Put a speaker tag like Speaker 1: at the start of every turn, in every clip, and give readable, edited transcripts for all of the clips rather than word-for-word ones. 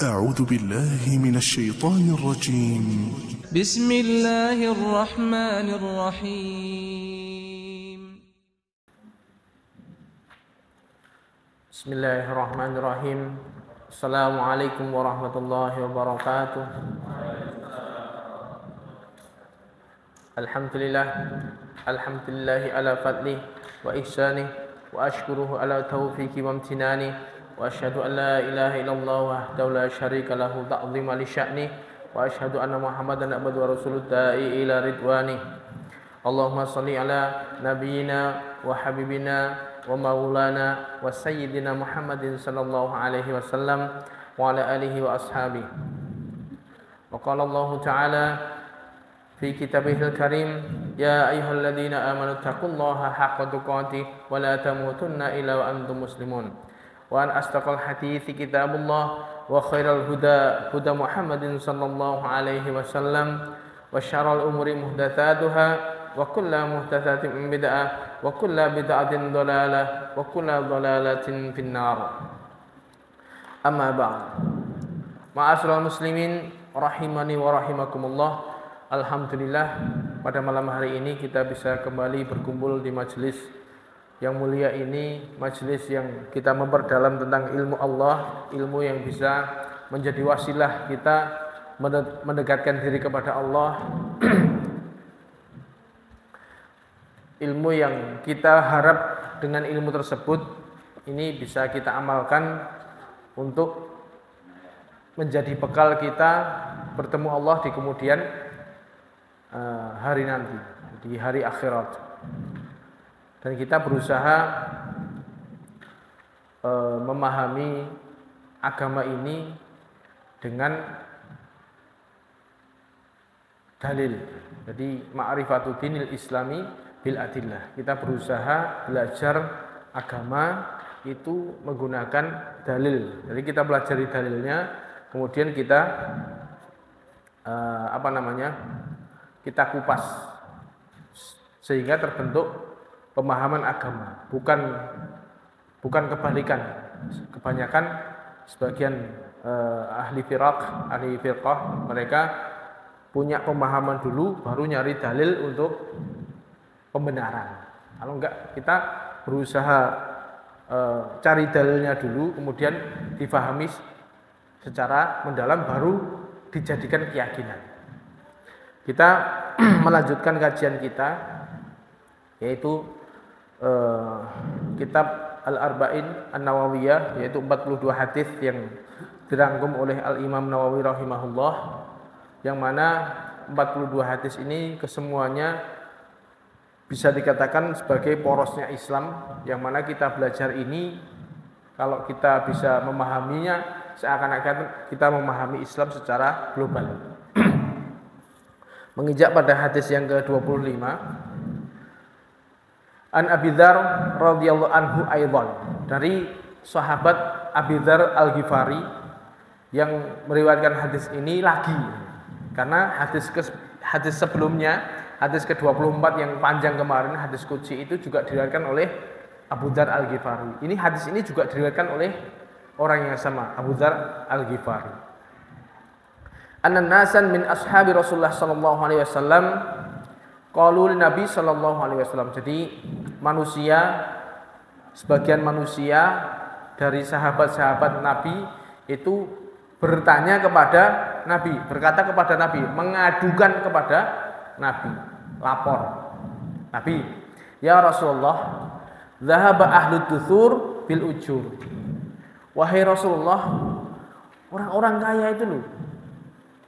Speaker 1: أعوذ بالله من الشيطان الرجيم.
Speaker 2: بسم الله الرحمن الرحيم.
Speaker 3: بسم الله الرحمن الرحيم. السلام عليكم ورحمة الله وبركاته. الحمد لله على فضله وإحسانه وأشكره على توفيقه وامتنانه وأشهد أن لا إله إلا الله وحده لا شريك له تعظيما لشأنه وأشهد أن محمدا عبده ورسوله الداعي إلى رضوانه. اللهم صل على نبينا وحبيبنا ومولانا وسيدنا محمد صلى الله عليه وسلم وعلى آله وأصحابه. وقال الله تعالى في كتابه الكريم: يا أيها الذين آمنوا اتقوا الله حق تقاته ولا تموتن إلا وأنتم مسلمون. وأن أصدق الحديث كتاب الله وخير الهدى هدى محمد صلى الله عليه وسلم وشر الأمور محدثاتها وكل محدثات بدعة وكل بدعة ضلالة وكل ضلالة في النار. أما بعد. Ma'asyiral muslimin rahimani wa rahimakumullah. Alhamdulillah, pada malam hari ini kita bisa kembali berkumpul di majelis yang mulia ini, majelis yang kita memperdalam tentang ilmu Allah, ilmu yang bisa menjadi wasilah kita mendekatkan diri kepada Allah. Ilmu yang kita harap dengan ilmu tersebut ini bisa kita amalkan untuk menjadi bekal kita bertemu Allah di kemudian hari nanti, di hari akhirat. Dan kita berusaha memahami agama ini dengan dalil. Jadi ma'rifatu dinil islami bil adillah. Kita berusaha belajar agama itu menggunakan dalil. Jadi kita pelajari dalilnya, kemudian kita kita kupas sehingga terbentuk pemahaman agama, bukan kebalikan. Kebanyakan sebagian ahli firqah mereka punya pemahaman dulu baru nyari dalil untuk pembenaran. Kalau enggak, kita berusaha cari dalilnya dulu, kemudian difahami secara mendalam baru dijadikan keyakinan. Kita melanjutkan kajian kita, yaitu kitab Al-Arba'in An-Nawawiyah, yaitu 42 hadis yang dirangkum oleh Al-Imam Nawawi rahimahullah, yang mana 42 hadis ini kesemuanya bisa dikatakan sebagai porosnya Islam, yang mana kita belajar ini kalau kita bisa memahaminya seakan-akan kita memahami Islam secara global. Menginjak pada hadis yang ke-25, An Abi Dzar radhiyallahu anhu aidan, dari sahabat Abi Dzar Al-Ghifari yang meriwayatkan hadis ini lagi, karena hadis sebelumnya, hadis ke-24 yang panjang kemarin, hadis qudsi itu juga diriwayatkan oleh Abu Dzar Al-Ghifari. Ini hadis ini juga diriwayatkan oleh orang yang sama, Abu Dzar Al-Ghifari. Anna nasan min ashabi Rasulullah sallallahu alaihi wasallam qalu Nabi sallallahu alaihi wasallam. Jadi sebagian manusia dari sahabat-sahabat Nabi itu bertanya kepada Nabi, berkata kepada Nabi, mengadukan kepada Nabi, lapor. Nabi, ya Rasulullah, zahaba ahlud duthur bil ujur. Wahai Rasulullah, orang-orang kaya itu loh,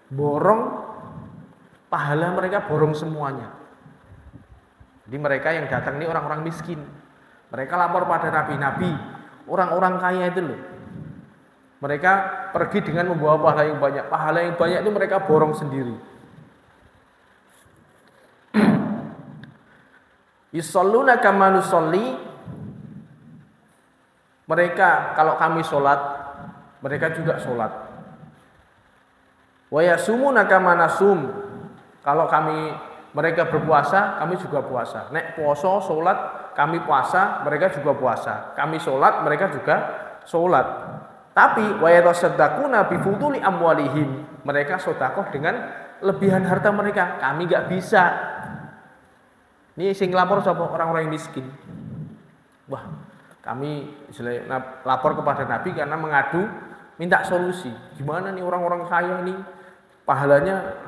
Speaker 3: borong pahala mereka, borong semuanya. Jadi mereka yang datang ini orang-orang miskin. Mereka lapor pada Nabi, orang-orang kaya itu loh, mereka pergi dengan membawa pahala yang banyak. Pahala yang banyak itu mereka borong sendiri. Yusalluna kama nusalli. Mereka kalau kami sholat, mereka juga sholat. Wa yasumuna kama nasum. Kalau mereka berpuasa, kami juga puasa. Nek poso, sholat, kami puasa, mereka juga puasa. Kami sholat, mereka juga sholat. Tapi wa yatasaddaquna bi fuduli amwalihim. Mereka sedekah dengan lebihan harta mereka. Kami enggak bisa. Ini sing lapor sapa? Orang-orang yang miskin. Wah, kami lapor kepada Nabi karena mengadu minta solusi. Gimana nih orang-orang kaya ini pahalanya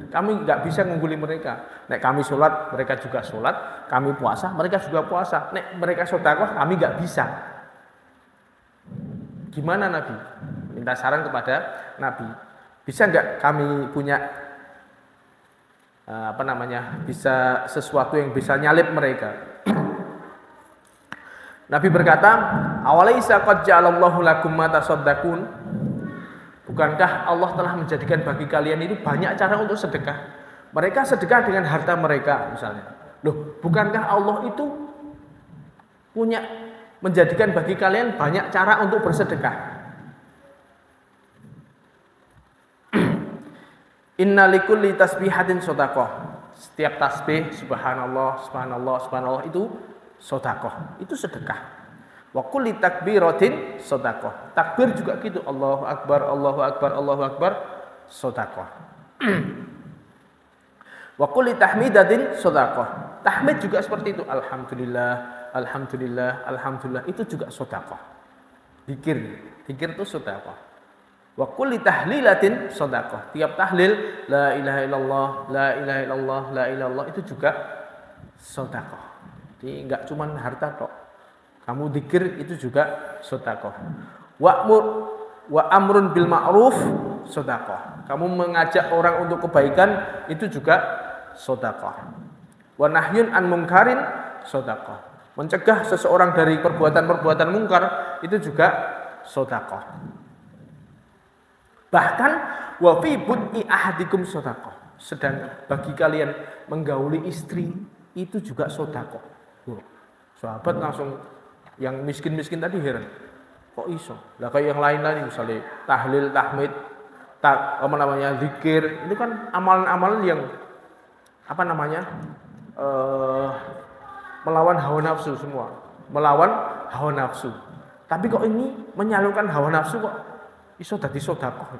Speaker 3: kami nggak bisa ngungguli mereka. Nek kami sholat, mereka juga sholat. Kami puasa, mereka juga puasa. Nek mereka sedekah, kami nggak bisa. Gimana Nabi? Minta saran kepada Nabi. Bisa nggak kami punya bisa sesuatu yang bisa nyalip mereka? Nabi berkata, "Awalaisa qad ja'alallahu lakum ma tasaddaqun?" Bukankah Allah telah menjadikan bagi kalian itu banyak cara untuk sedekah? Mereka sedekah dengan harta mereka misalnya. Loh, bukankah Allah itu punya menjadikan bagi kalian banyak cara untuk bersedekah? Inna likulli tasbihatin shadaqah. Setiap tasbih subhanallah, subhanallah, subhanallah itu shadaqah. Itu sedekah. Wa kulli takbiratin shadaqah. Takbir juga gitu. Allahu akbar, Allahu akbar, Allahu akbar, shadaqah. Wa kulli tahmidatin shadaqah. Tahmid juga seperti itu. Alhamdulillah, alhamdulillah, alhamdulillah. Itu juga shadaqah. Zikir itu shadaqah. Wa kulli tahlilatin shadaqah. Tiap tahlil la ilaha illallah, la ilaha illallah, la ilaha illallah itu juga shadaqah. Jadi enggak cuma harta tok. Kamu zikir itu juga sedekah. Wa amrun bil ma'ruf sedekah. Kamu mengajak orang untuk kebaikan itu juga sedekah. Wa nahyun an munkarin sedekah. Mencegah seseorang dari perbuatan-perbuatan mungkar itu juga sedekah. Bahkan wa fi bud'i ahadikum sedekah. Sedang bagi kalian menggauli istri itu juga sedekah. Sahabat langsung yang miskin-miskin tadi heran. Kok iso? Lah kayak yang lain tadi misalnya tahlil, tahmid, zikir, itu kan amalan-amalan yang melawan hawa nafsu semua. Melawan hawa nafsu. Tapi kok ini menyalurkan hawa nafsu kok iso dadi sedekah.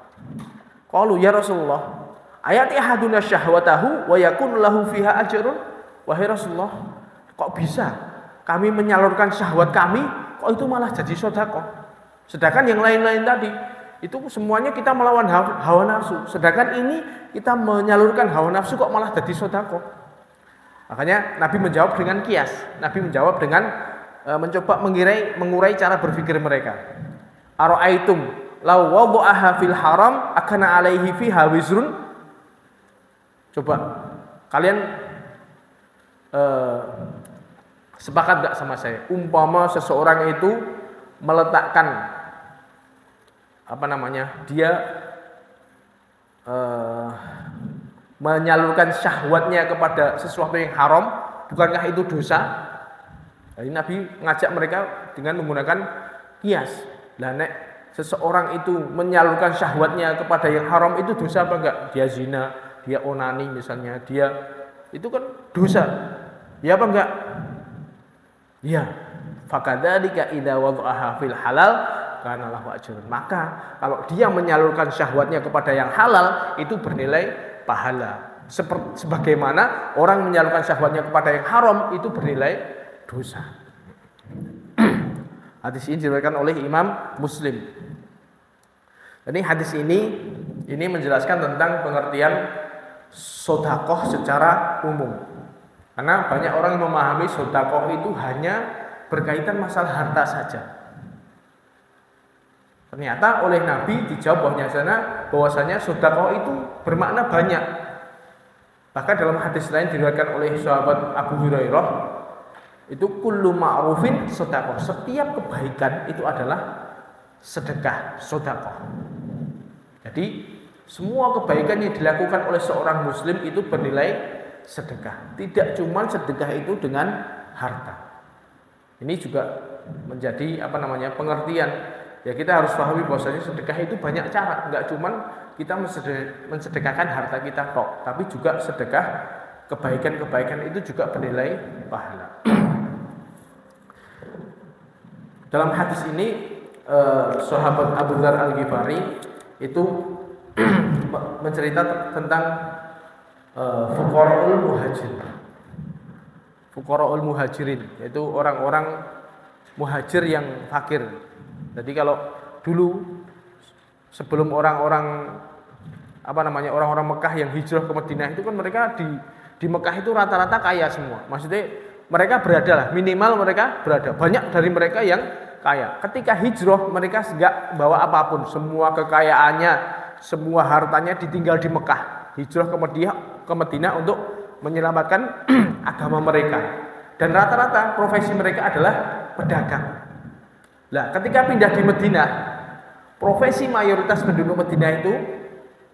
Speaker 3: Qalu ya Rasulullah, ayati ahaduna syahwatahu wa yakun lahu fiha ajrun. Wahai Rasulullah, kok bisa kami menyalurkan syahwat kami, kok itu malah jadi sedekah? Sedangkan yang lain-lain tadi itu semuanya kita melawan hawa nafsu. Sedangkan ini kita menyalurkan hawa nafsu kok malah jadi sedekah. Makanya Nabi menjawab dengan kias. Nabi menjawab dengan mencoba mengurai cara berpikir mereka. Ara'aitum law wada'aha fil haram akana alaihi fiha wizrun. Coba kalian sepakat gak sama saya? Umpama seseorang itu meletakkan dia menyalurkan syahwatnya kepada sesuatu yang haram, bukankah itu dosa? Jadi Nabi ngajak mereka dengan menggunakan kias. Lah nek seseorang itu menyalurkan syahwatnya kepada yang haram itu dosa apa enggak? Dia zina, dia onani misalnya, dia itu kan dosa. Ya apa enggak? Ya. Fakadzalika idza wada'aha fil halal kana lahu ajrun. Maka kalau dia menyalurkan syahwatnya kepada yang halal itu bernilai pahala. Sebagaimana orang menyalurkan syahwatnya kepada yang haram itu bernilai dosa. Hadis ini diriwayatkan oleh Imam Muslim. Jadi hadis ini menjelaskan tentang pengertian sedekah secara umum. Karena banyak orang yang memahami sedekah itu hanya berkaitan masalah harta saja. Ternyata oleh Nabi dijawab bahwasanya sedekah itu bermakna banyak. Bahkan dalam hadis lain diriwayatkan oleh sahabat Abu Hurairah, itu kullu ma'rufin sedekah. Setiap kebaikan itu adalah sedekah, sedekah. Jadi semua kebaikan yang dilakukan oleh seorang muslim itu bernilai sedekah. Tidak cuma sedekah itu dengan harta. Ini juga menjadi pengertian. Ya kita harus pahami bahwasanya sedekah itu banyak cara, enggak cuma kita mensedekahkan harta kita tok, tapi juga sedekah kebaikan-kebaikan itu juga bernilai pahala. Dalam hadis ini sahabat Abu Dzar Al-Ghifari itu mencerita tentang fuqaraul muhajirin. Fuqaraul muhajirin yaitu orang-orang muhajir yang fakir. Jadi kalau dulu sebelum orang-orang Mekah yang hijrah ke Madinah itu kan mereka di Mekah itu rata-rata kaya semua. Maksudnya mereka berada lah, minimal mereka berada. Banyak dari mereka yang kaya. Ketika hijrah mereka enggak bawa apapun, semua kekayaannya, semua hartanya ditinggal di Mekah. Hijrah ke Madinah untuk menyelamatkan agama mereka. Dan rata-rata profesi mereka adalah pedagang. Nah, ketika pindah di Madinah, profesi mayoritas penduduk Madinah itu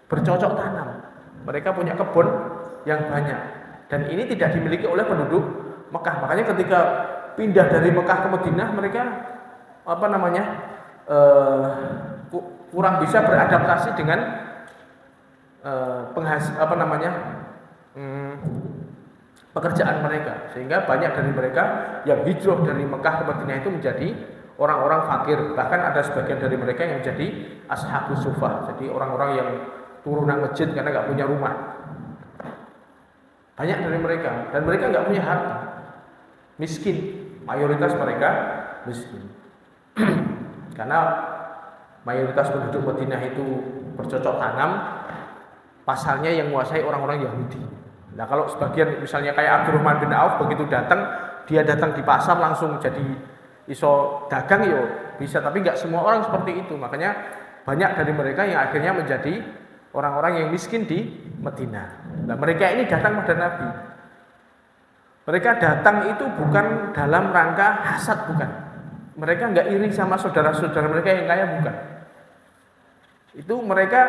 Speaker 3: bercocok tanam. Mereka punya kebun yang banyak. Dan ini tidak dimiliki oleh penduduk Mekah. Makanya ketika pindah dari Mekah ke Madinah, mereka kurang bisa beradaptasi dengan pekerjaan mereka, sehingga banyak dari mereka yang hijrah dari Mekah ke Madinah itu menjadi orang-orang fakir. Bahkan ada sebagian dari mereka yang menjadi ashabus sufah, jadi orang-orang yang turunan masjid karena nggak punya rumah. Banyak dari mereka, dan mereka nggak punya harta, miskin. Mayoritas mereka miskin. Karena mayoritas penduduk Madinah itu bercocok tanam, pasalnya yang menguasai orang-orang Yahudi. Nah, kalau sebagian misalnya kayak Abdurrahman bin Auf begitu dia datang di pasar langsung jadi iso dagang yo bisa, tapi nggak semua orang seperti itu. Makanya banyak dari mereka yang akhirnya menjadi orang-orang yang miskin di Madinah. Nah, mereka ini datang pada Nabi. Mereka datang itu bukan dalam rangka hasad, bukan. Mereka nggak iri sama saudara-saudara mereka yang kaya, bukan. Itu mereka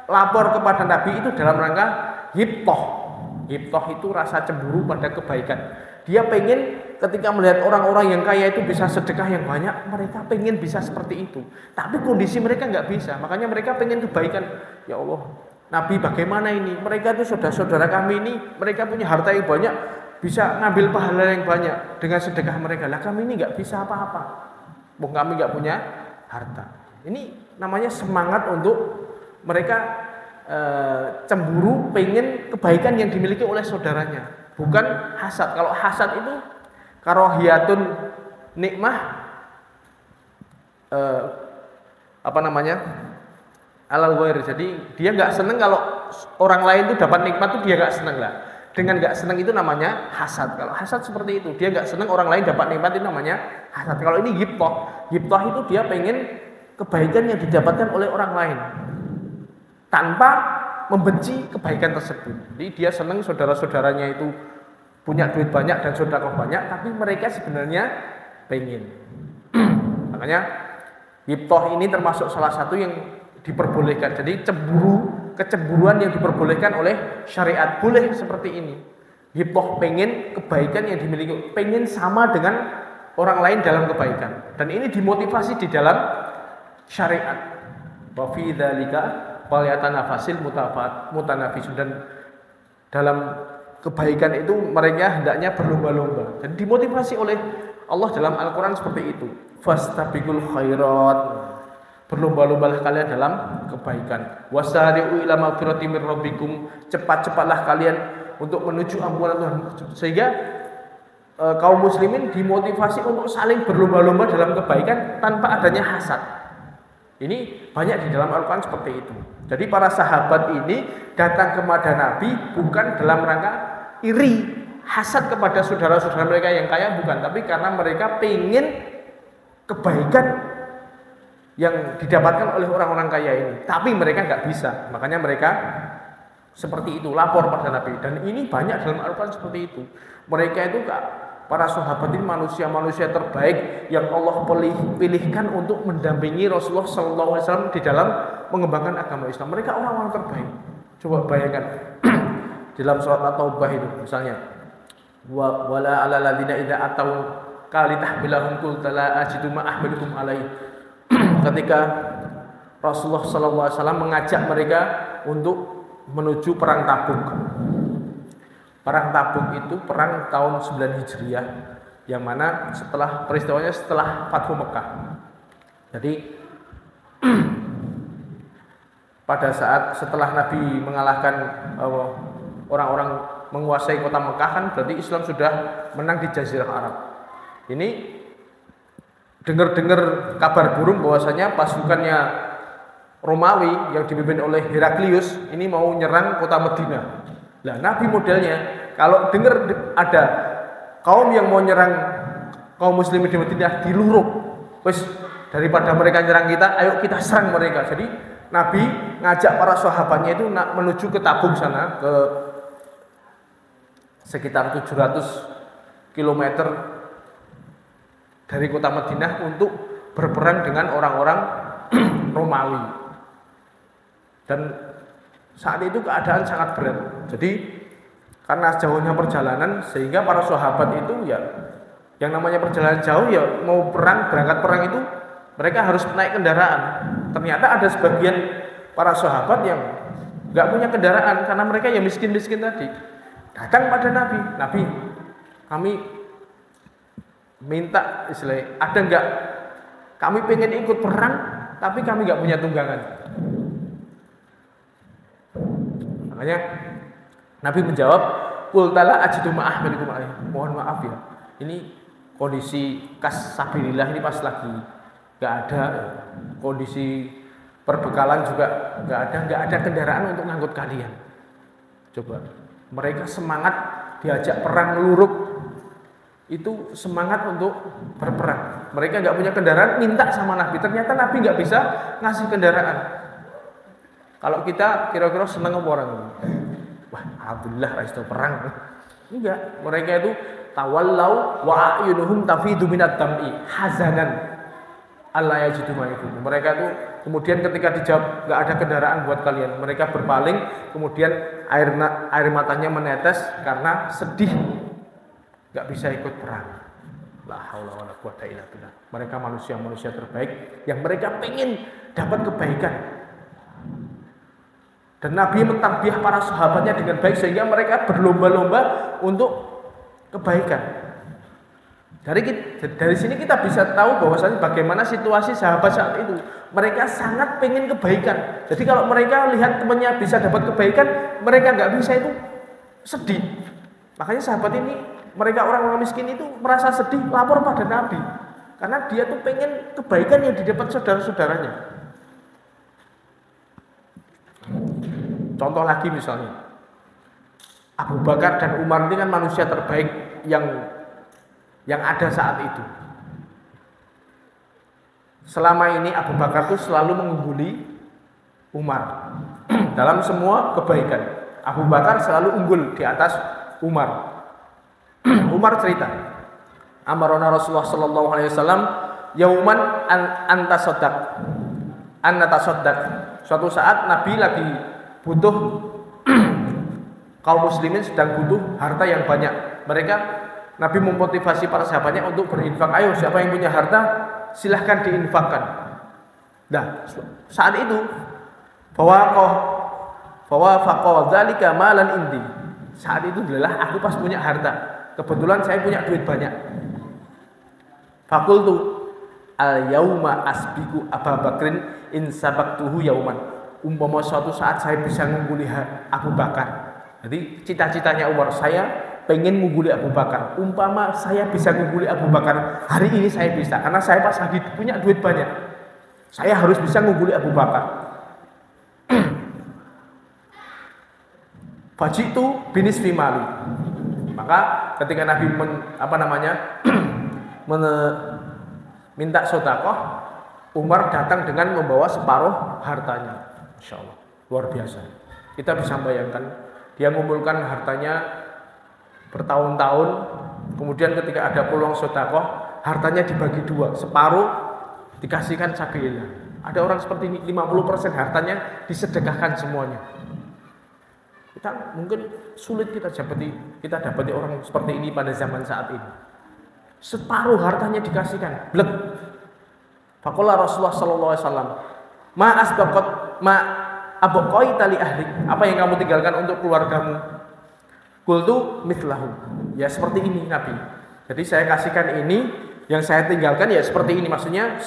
Speaker 3: lapor kepada Nabi itu dalam rangka hibtoh. Hibtoh itu rasa cemburu pada kebaikan. Dia pengen ketika melihat orang-orang yang kaya itu bisa sedekah yang banyak, mereka pengen bisa seperti itu. Tapi kondisi mereka nggak bisa, makanya mereka pengen kebaikan. Ya Allah, Nabi bagaimana ini? Mereka itu saudara-saudara kami ini, mereka punya harta yang banyak, bisa ngambil pahala yang banyak dengan sedekah mereka. Lah kami ini nggak bisa apa-apa. Kami nggak punya harta. Ini namanya semangat untuk mereka cemburu, pengen kebaikan yang dimiliki oleh saudaranya, bukan hasad. Kalau hasad itu karohiyatun nikmah alal ghair. Jadi dia nggak seneng kalau orang lain itu dapat nikmat, itu dia nggak seneng lah. Dengan nggak seneng itu namanya hasad. Kalau hasad seperti itu, dia nggak seneng orang lain dapat nikmat, itu namanya hasad. Kalau ini ghibthah, ghibthah itu dia pengen kebaikan yang didapatkan oleh orang lain tanpa membenci kebaikan tersebut. Jadi dia senang saudara-saudaranya itu punya duit banyak dan sedekah banyak, tapi mereka sebenarnya pengen. Makanya ghibthah ini termasuk salah satu yang diperbolehkan. Jadi kecemburuan yang diperbolehkan oleh syariat, boleh seperti ini. Ghibthah pengen kebaikan yang dimiliki, pengen sama dengan orang lain dalam kebaikan. Dan ini dimotivasi di dalam syariat. Wa fi dzalika falyatanafasil mutanafisun, dan dalam kebaikan itu mereka hendaknya berlomba-lomba. Dan dimotivasi oleh Allah dalam Al-Quran seperti itu. Fastabiqul khairat, berlomba-lombalah kalian dalam kebaikan. Wasari'u ila magfiratin mir rabbikum, cepat-cepatlah kalian untuk menuju ampunan Tuhan. Sehingga kaum muslimin dimotivasi untuk saling berlomba-lomba dalam kebaikan tanpa adanya hasad. Ini banyak di dalam Al-Quran seperti itu. Jadi para sahabat ini datang kepada Nabi bukan dalam rangka iri, hasad kepada saudara-saudara mereka yang kaya, bukan. Tapi karena mereka pengen kebaikan yang didapatkan oleh orang-orang kaya ini. Tapi mereka nggak bisa. Makanya mereka seperti itu, lapor pada Nabi. Dan ini banyak dalam Al-Quran seperti itu. Mereka itu para sahabat ini manusia-manusia terbaik yang Allah pilihkan untuk mendampingi Rasulullah SAW di dalam mengembangkan agama Islam. Mereka orang-orang terbaik. Coba bayangkan dalam surat At-Taubah itu misalnya, wala 'alal ladzina idza atau kalitahbilahum qulta la ajidu ma ahmilukum alaihi. Ketika Rasulullah SAW mengajak mereka untuk menuju perang Tabuk. Perang Tabuk itu perang tahun 9 Hijriah, yang mana peristiwanya setelah Fathu Mekah. Jadi pada saat setelah Nabi mengalahkan orang-orang menguasai kota Mekah, kan berarti Islam sudah menang di Jazirah Arab. Ini dengar-dengar kabar burung bahwasanya pasukannya Romawi yang dipimpin oleh Heraklius ini mau nyerang kota Madinah. Nah, Nabi modelnya kalau dengar ada kaum yang mau nyerang kaum muslimin di Madinah, diluruk. Wes, daripada mereka nyerang kita, ayo kita serang mereka. Jadi Nabi ngajak para sahabatnya itu menuju ke Tabuk sana, ke sekitar 700 km dari kota Madinah untuk berperang dengan orang-orang Romawi. Dan saat itu keadaan sangat berat. Jadi karena jauhnya perjalanan sehingga para sahabat itu ya, yang namanya perjalanan jauh ya, mau berangkat perang itu mereka harus naik kendaraan. Ternyata ada sebagian para sahabat yang nggak punya kendaraan karena mereka yang miskin-miskin tadi. Datang pada Nabi, Nabi, kami minta istilahnya, ada nggak? Kami pengen ikut perang, tapi kami nggak punya tunggangan. Makanya Nabi menjawab, "Qul tala ajidu ma'ahmalikum alaih." Mohon maaf ya, ini kondisi kas sabilillah ini pas lagi nggak ada, kondisi perbekalan juga nggak ada kendaraan untuk ngangkut kalian. Coba mereka semangat diajak perang luruk, itu semangat untuk berperang. Mereka nggak punya kendaraan, minta sama Nabi. Ternyata Nabi nggak bisa ngasih kendaraan. Kalau kita kira-kira seneng apa orang ini? Wah, alhamdulillah resto perang. Enggak, mereka itu tawallau wa ayunuhum tafidu minad dam'i hazanan alla yajidu ma yaqulu. Mereka itu kemudian ketika dijawab nggak ada kendaraan buat kalian, mereka berpaling, kemudian air matanya menetes karena sedih nggak bisa ikut perang. La haula wala quwata illa billah. Mereka manusia terbaik yang mereka pengen dapat kebaikan. Dan Nabi mentarbiyah para sahabatnya dengan baik sehingga mereka berlomba-lomba untuk kebaikan. Dari sini kita bisa tahu bahwasanya bagaimana situasi sahabat saat itu. Mereka sangat pengen kebaikan. Jadi kalau mereka lihat temannya bisa dapat kebaikan, mereka nggak bisa, itu sedih. Makanya sahabat ini, mereka orang-orang miskin itu merasa sedih, lapor pada Nabi. Karena dia tuh pengen kebaikan yang didapat saudara-saudaranya. Contoh lagi misalnya, Abu Bakar dan Umar ini kan manusia terbaik yang ada saat itu. Selama ini Abu Bakar itu selalu mengungguli Umar dalam semua kebaikan. Abu Bakar selalu unggul di atas Umar. Umar cerita, amarona Rasulullah sallallahu alaihi wasallam yauman antasaddaq. Suatu saat Nabi lagi butuh, kaum muslimin sedang butuh harta yang banyak. Nabi memotivasi para sahabatnya untuk berinfak. Ayo, siapa yang punya harta silahkan diinfakkan. Nah, saat itu bahwa faqala dzalika malan indi. Saat itu adalah aku pas punya harta. Kebetulan saya punya duit banyak. Fakultu al yauma asbiku Abu Bakrin in sabaqtuhu yauman. Umpama suatu saat saya bisa mengungguli Abu Bakar. Jadi cita-citanya Umar, saya pengen mengungguli Abu Bakar. Umpama saya bisa mengungguli Abu Bakar, hari ini saya bisa. Karena saya pas lagi punya duit banyak, saya harus bisa mengungguli Abu Bakar. Fajitu binis fimali. Maka ketika Nabi minta sedekah, Umar datang dengan membawa separuh hartanya. Masya Allah, luar biasa. Kita bisa bayangkan, dia mengumpulkan hartanya bertahun-tahun, kemudian ketika ada peluang sedekah, hartanya dibagi dua, separuh dikasihkan sabilillah. Ada orang seperti ini, 50% hartanya disedekahkan semuanya. Kita mungkin sulit kita dapati orang seperti ini pada zaman saat ini. Separuh hartanya dikasihkan, blek. Faqala Rasulullah sallallahu alaihi wasallam, ma abqaita li ahli. Apa yang kamu tinggalkan untuk keluargamu? Qultu mithlahu. Ya seperti ini Nabi. Jadi saya kasihkan ini Yang saya tinggalkan ya seperti ini, maksudnya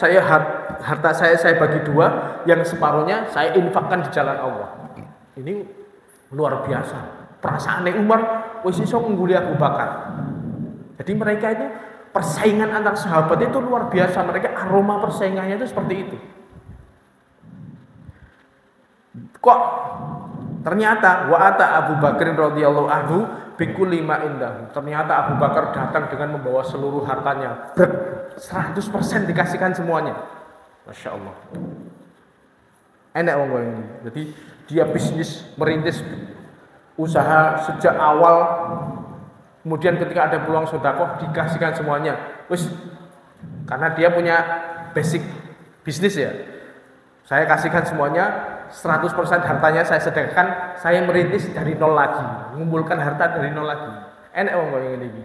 Speaker 3: harta saya bagi dua, yang separuhnya saya infakkan di jalan Allah. Ini luar biasa. Perasaan Umar wis iso ngungguli Abu Bakar. Jadi mereka itu persaingan antar sahabat itu luar biasa. Mereka aroma persaingannya itu seperti itu. Kok ternyata wa'ata Abu Bakar radhiyallahu anhu bikulli ma indahu. Ternyata Abu Bakar datang dengan membawa seluruh hartanya. 100% dikasihkan semuanya. Masya Allah. Enak wong ini. Jadi dia bisnis, merintis usaha sejak awal. Kemudian ketika ada peluang sedekah dikasihkan semuanya. Terus karena dia punya basic bisnis ya. Saya kasihkan semuanya, 100% hartanya saya sedekahkan, saya merintis dari nol lagi, mengumpulkan harta dari nol lagi. Enak wong yang ini.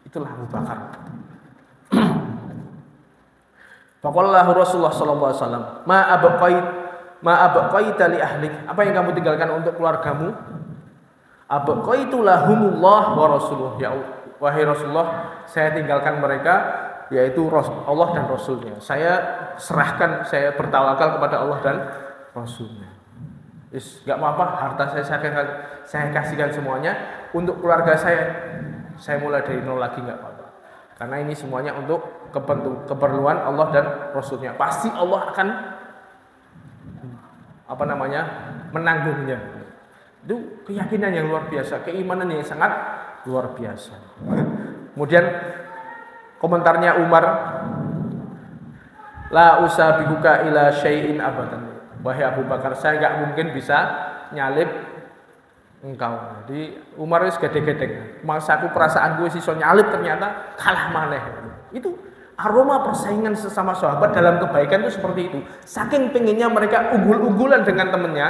Speaker 3: Itulah Abu Bakar. Faqallahu Rasulullah sallallahu alaihi wasallam, ma abqaita li ahlik. Apa yang kamu tinggalkan untuk keluargamu? Abqaitu lahumullah wa rasuluh. Ya wahai Rasulullah, saya tinggalkan mereka, yaitu Allah dan Rasulnya. Saya serahkan, saya bertawakal kepada Allah dan Rasulnya. Gak apa-apa, harta saya kasihkan semuanya. Untuk keluarga saya mulai dari nol lagi, gak apa-apa. Karena ini semuanya untuk keperluan Allah dan Rasulnya. Pasti Allah akan menanggungnya. Itu keyakinan yang luar biasa, keimanan yang sangat luar biasa. Kemudian komentarnya Umar, la usabihuka ila syai'in abadan. Wahai Abu Bakar, saya enggak mungkin bisa nyalip engkau. Jadi Umar wis gede-gede. Masa aku perasaanku wis iso nyalip, ternyata kalah maneh. Itu aroma persaingan sesama sahabat dalam kebaikan itu seperti itu. Saking pengennya mereka unggul-unggulan dengan temannya,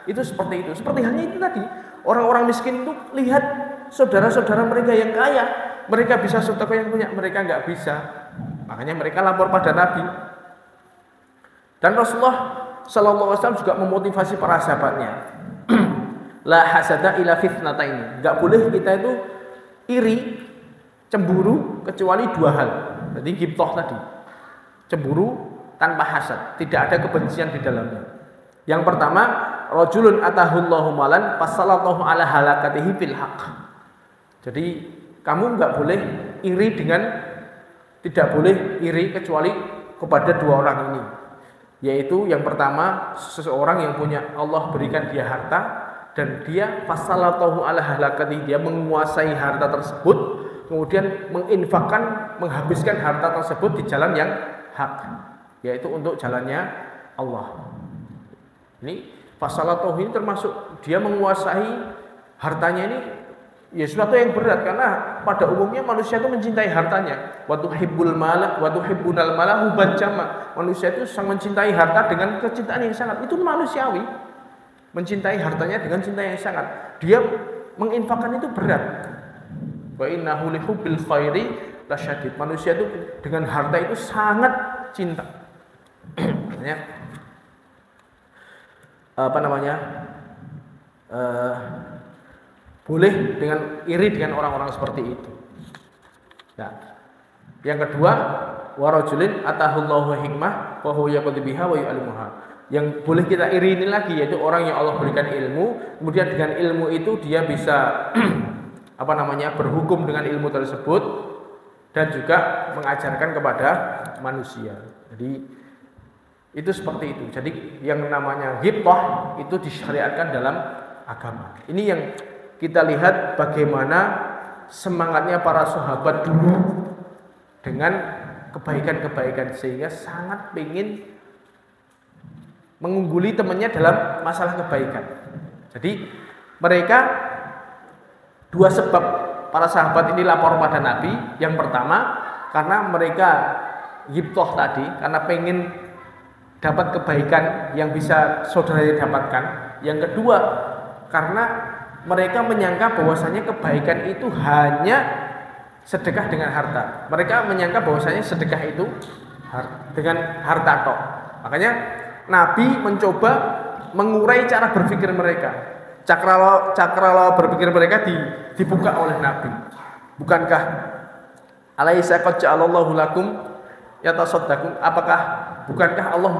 Speaker 3: itu seperti itu. Seperti halnya itu tadi, orang-orang miskin itu lihat saudara-saudara mereka yang kaya, mereka bisa sedekah yang punya, mereka nggak bisa. Makanya mereka lapor pada Nabi. Dan Rasulullah Sallallahu Alaihi Wasallam juga memotivasi para sahabatnya. La hasada ila fitnataini. Nggak boleh kita itu iri, cemburu kecuali dua hal. Jadi ghibthah tadi, cemburu tanpa hasad, tidak ada kebencian di dalamnya. Yang pertama, rajulun atahullahu malan fasallallahu ala halakatihi fil haqq. Jadi kamu enggak boleh iri tidak boleh iri kecuali kepada dua orang ini. Yaitu yang pertama, seseorang yang punya Allah berikan dia harta dan dia fasallallahu ala halakatihi, dia menguasai harta tersebut, kemudian menginfakkan, menghabiskan harta tersebut di jalan yang hak, yaitu untuk jalannya Allah. Ini fasalatuh ini termasuk dia menguasai hartanya ini, ya sesuatu yang berat, karena pada umumnya manusia itu mencintai hartanya. Wa tuhibbunal mala hubban jamma. Manusia itu sangat mencintai harta dengan kecintaan yang sangat. Itu manusiawi. Mencintai hartanya dengan cinta yang sangat. Dia menginfakkan itu berat. Wa innahu li hubbil khairi lasyadid. Manusia itu dengan harta itu sangat cinta. Boleh dengan iri dengan orang-orang seperti itu. Nah, yang kedua, warajulin atahullahu hikmah wa huwa yaqdi biha wa yu'allimuha. Yang boleh kita iri ini lagi, yaitu orang yang Allah berikan ilmu, kemudian dengan ilmu itu dia bisa berhukum dengan ilmu tersebut dan juga mengajarkan kepada manusia. Jadi itu seperti itu. Jadi yang namanya ghibthah itu disyariatkan dalam agama. Ini yang kita lihat bagaimana semangatnya para sahabat dulu dengan kebaikan-kebaikan, sehingga sangat ingin mengungguli temannya dalam masalah kebaikan. Jadi mereka dua sebab para sahabat ini lapor pada Nabi. Yang pertama, karena mereka ghibthah tadi, karena pengen dapat kebaikan yang bisa saudaranya dapatkan. Yang kedua, karena mereka menyangka bahwasanya kebaikan itu hanya sedekah dengan harta. Mereka menyangka bahwasanya sedekah itu dengan harta tok. Makanya Nabi mencoba mengurai cara berpikir mereka. Cakrawala berpikir mereka dibuka oleh Nabi. Bukankah Alaisa qad ja'alallahu lakum yatasaddaqun, apakah bukankah Allah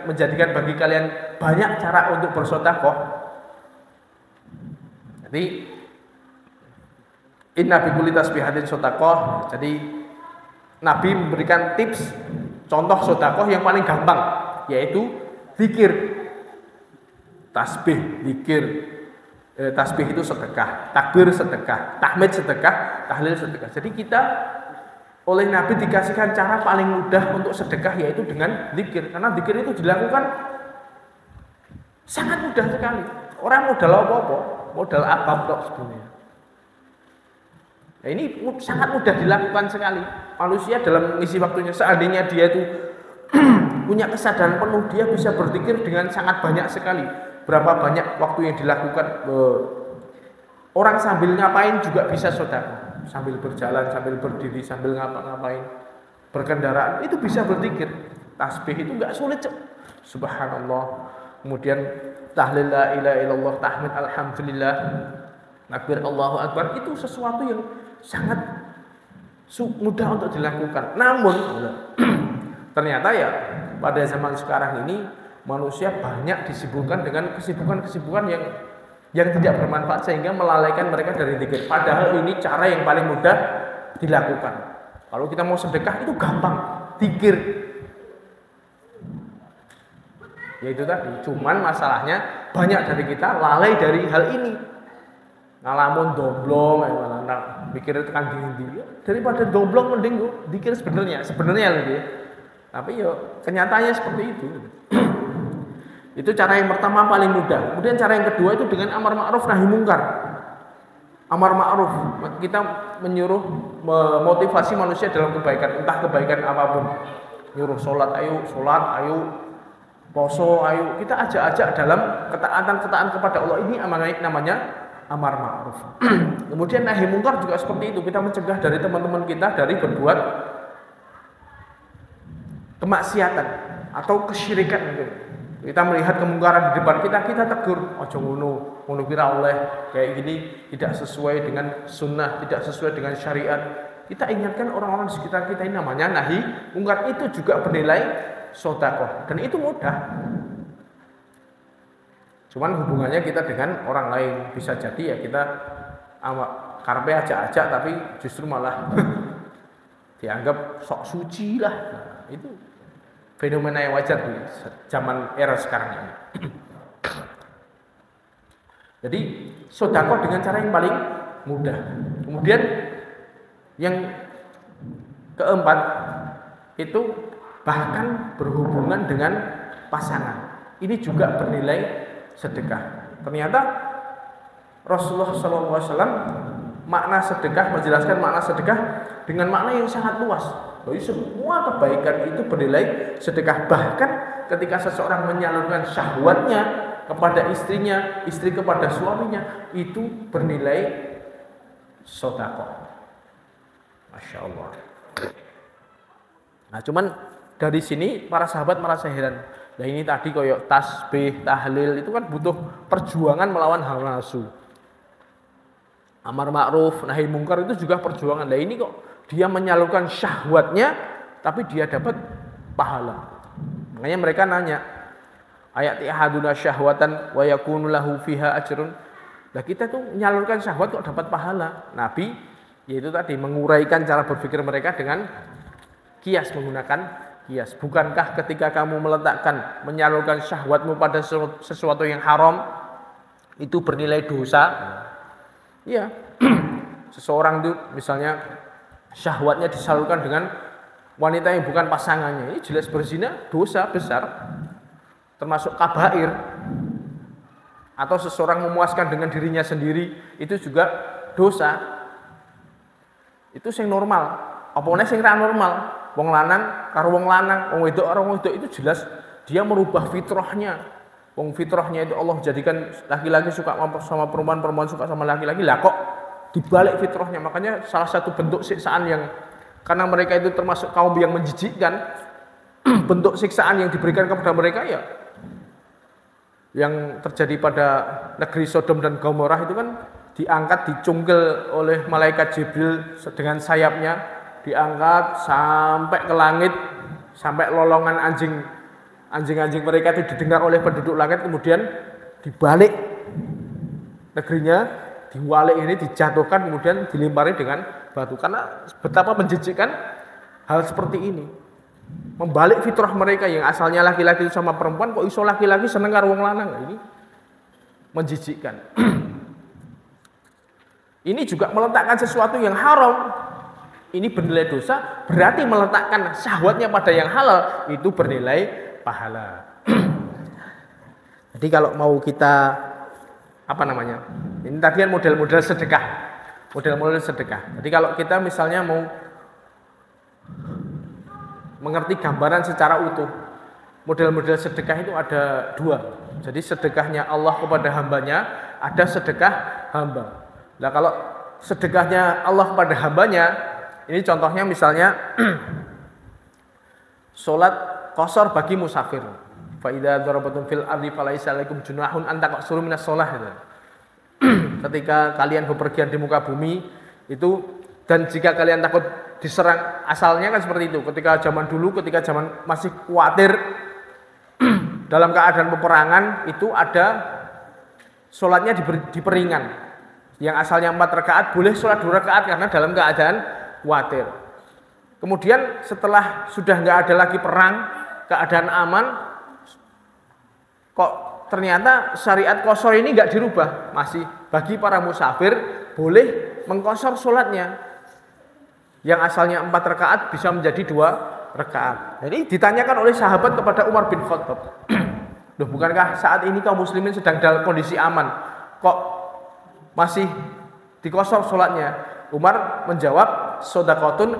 Speaker 3: menjadikan bagi kalian banyak cara untuk bersedekah? Jadi inna bi kulli tasbihatin sedekah. Jadi Nabi memberikan tips contoh sedekah yang paling gampang, yaitu zikir. Tasbih, zikir. Tasbih itu sedekah, takbir sedekah, tahmid sedekah, tahlil sedekah. Jadi kita oleh Nabi dikasihkan cara paling mudah untuk sedekah, yaitu dengan zikir. Karena zikir itu dilakukan sangat mudah sekali. Orang modal apa-apa, modal apa-apa sebenarnya. Nah, ini sangat mudah dilakukan sekali. Manusia dalam mengisi waktunya, seandainya dia itu punya kesadaran penuh, dia bisa berzikir dengan sangat banyak sekali. Berapa banyak waktu yang dilakukan. Orang sambil ngapain juga bisa sedekah. Sambil berjalan, sambil berdiri, sambil ngapa-ngapain, berkendaraan, itu bisa berzikir. Tasbih itu enggak sulit. Subhanallah. Kemudian tahlil la ilaha illallah, tahmid alhamdulillah, takbir Allahu akbar, itu sesuatu yang sangat mudah untuk dilakukan. Namun ternyata ya pada zaman sekarang ini manusia banyak disibukkan dengan kesibukan-kesibukan yang tidak bermanfaat, sehingga melalaikan mereka dari zikir. Padahal ini cara yang paling mudah dilakukan. Kalau kita mau sedekah itu gampang, zikir. Ya itu tadi. Cuman masalahnya banyak dari kita lalai dari hal ini. Ngalamun domblong, malah mikir tekan diri. Daripada domblong mending zikir sebenarnya lebih. Tapi yo kenyataannya seperti itu. Itu cara yang pertama paling mudah. Kemudian cara yang kedua itu dengan amar ma'ruf nahi mungkar. Amar ma'ruf, kita menyuruh, memotivasi manusia dalam kebaikan, entah kebaikan apapun. Nyuruh sholat, ayo poso, ayo. Kita ajak-ajak dalam ketaatan kepada Allah. Ini namanya amar ma'ruf. Kemudian nahi mungkar juga seperti itu. Kita mencegah dari teman-teman kita dari berbuat kemaksiatan atau kesyirikan gitu. Kita melihat kemungkaran di depan kita tegur, ojo ngono kira oleh kayak gini, tidak sesuai dengan sunnah, tidak sesuai dengan syariat. Kita ingatkan orang-orang di sekitar kita, ini namanya nahi mungkar. Itu juga bernilai sedekah dan itu mudah. Cuman hubungannya kita dengan orang lain, bisa jadi ya kita karpe ajak-ajak tapi justru malah dianggap sok suci lah. Nah, itu fenomena yang wajar di zaman era sekarang ini. Jadi sedekah dengan cara yang paling mudah. Kemudian yang keempat itu bahkan berhubungan dengan pasangan. Ini juga bernilai sedekah. Ternyata Rasulullah SAW makna sedekah, menjelaskan makna sedekah dengan makna yang sangat luas. Jadi semua kebaikan itu bernilai sedekah. Bahkan ketika seseorang menyalurkan syahwatnya kepada istrinya, istri kepada suaminya, itu bernilai sedekah. Masya Allah. Nah, cuman dari sini para sahabat merasa heran. Nah, ini tadi koyok tasbih, tahlil itu kan butuh perjuangan melawan hawa nafsu. Amar ma'ruf, nahi mungkar itu juga perjuangan. Nah, ini kok dia menyalurkan syahwatnya tapi dia dapat pahala. Makanya mereka nanya, ayat ihaduna syahwatan wa yakunu lahu fiha ajrun. Nah, kita tuh menyalurkan syahwat kok dapat pahala. Nabi yaitu tadi menguraikan cara berpikir mereka dengan kias, menggunakan kias. Bukankah ketika kamu meletakkan menyalurkan syahwatmu pada sesuatu yang haram itu bernilai dosa? Iya. Seseorang itu misalnya syahwatnya disalurkan dengan wanita yang bukan pasangannya, ini jelas berzina, dosa besar, termasuk kabair. Atau seseorang memuaskan dengan dirinya sendiri, itu juga dosa. Itu sing normal. Apane sing ra normal? Wong lanang karo wong lanang, wong wedok karo wong wedok, itu jelas dia merubah fitrahnya. Wong fitrahnya itu Allah jadikan laki-laki suka sama perempuan, perempuan suka sama laki-laki. Lah kok dibalik fitrahnya? Makanya salah satu bentuk siksaan yang, karena mereka itu termasuk kaum yang menjijikkan, bentuk siksaan yang diberikan kepada mereka ya yang terjadi pada negeri Sodom dan Gomorrah itu kan diangkat, dicungkil oleh malaikat Jibril dengan sayapnya, diangkat sampai ke langit, sampai lolongan anjing-anjing mereka itu didengar oleh penduduk langit, kemudian dibalik negerinya, diwalik ini dijatuhkan, kemudian dilempari dengan batu. Karena betapa menjijikkan hal seperti ini. Membalik fitrah mereka yang asalnya laki-laki sama perempuan, kok iso laki-laki seneng karo wong lanang. Ini menjijikkan. Ini juga meletakkan sesuatu yang haram. Ini bernilai dosa, berarti meletakkan syahwatnya pada yang halal itu bernilai pahala. Jadi kalau mau kita ini tadi kan model-model sedekah. Model-model sedekah. Jadi kalau kita misalnya mau mengerti gambaran secara utuh, model-model sedekah itu ada 2. Jadi sedekahnya Allah kepada hambanya, ada sedekah hamba. Nah kalau sedekahnya Allah kepada hambanya, ini contohnya misalnya sholat qashar bagi musafir. Fa idza darabatum fil ardi falaisa alaikum junahun an taqsuru minas shalah. Ketika kalian bepergian di muka bumi itu, dan jika kalian takut diserang, asalnya kan seperti itu. Ketika zaman dulu, ketika zaman masih khawatir dalam keadaan peperangan, itu ada sholatnya diperingan. Yang asalnya 4 rakaat boleh sholat 2 rakaat karena dalam keadaan khawatir. Kemudian setelah sudah nggak ada lagi perang, keadaan aman, kok ternyata syariat qashar ini nggak dirubah, masih bagi para musafir boleh mengqashar sholatnya. Yang asalnya 4 rakaat bisa menjadi 2 rakaat. Jadi ditanyakan oleh sahabat kepada Umar bin Khattab, loh, bukankah saat ini kaum muslimin sedang dalam kondisi aman, kok masih diqashar sholatnya? Umar menjawab, shadaqatun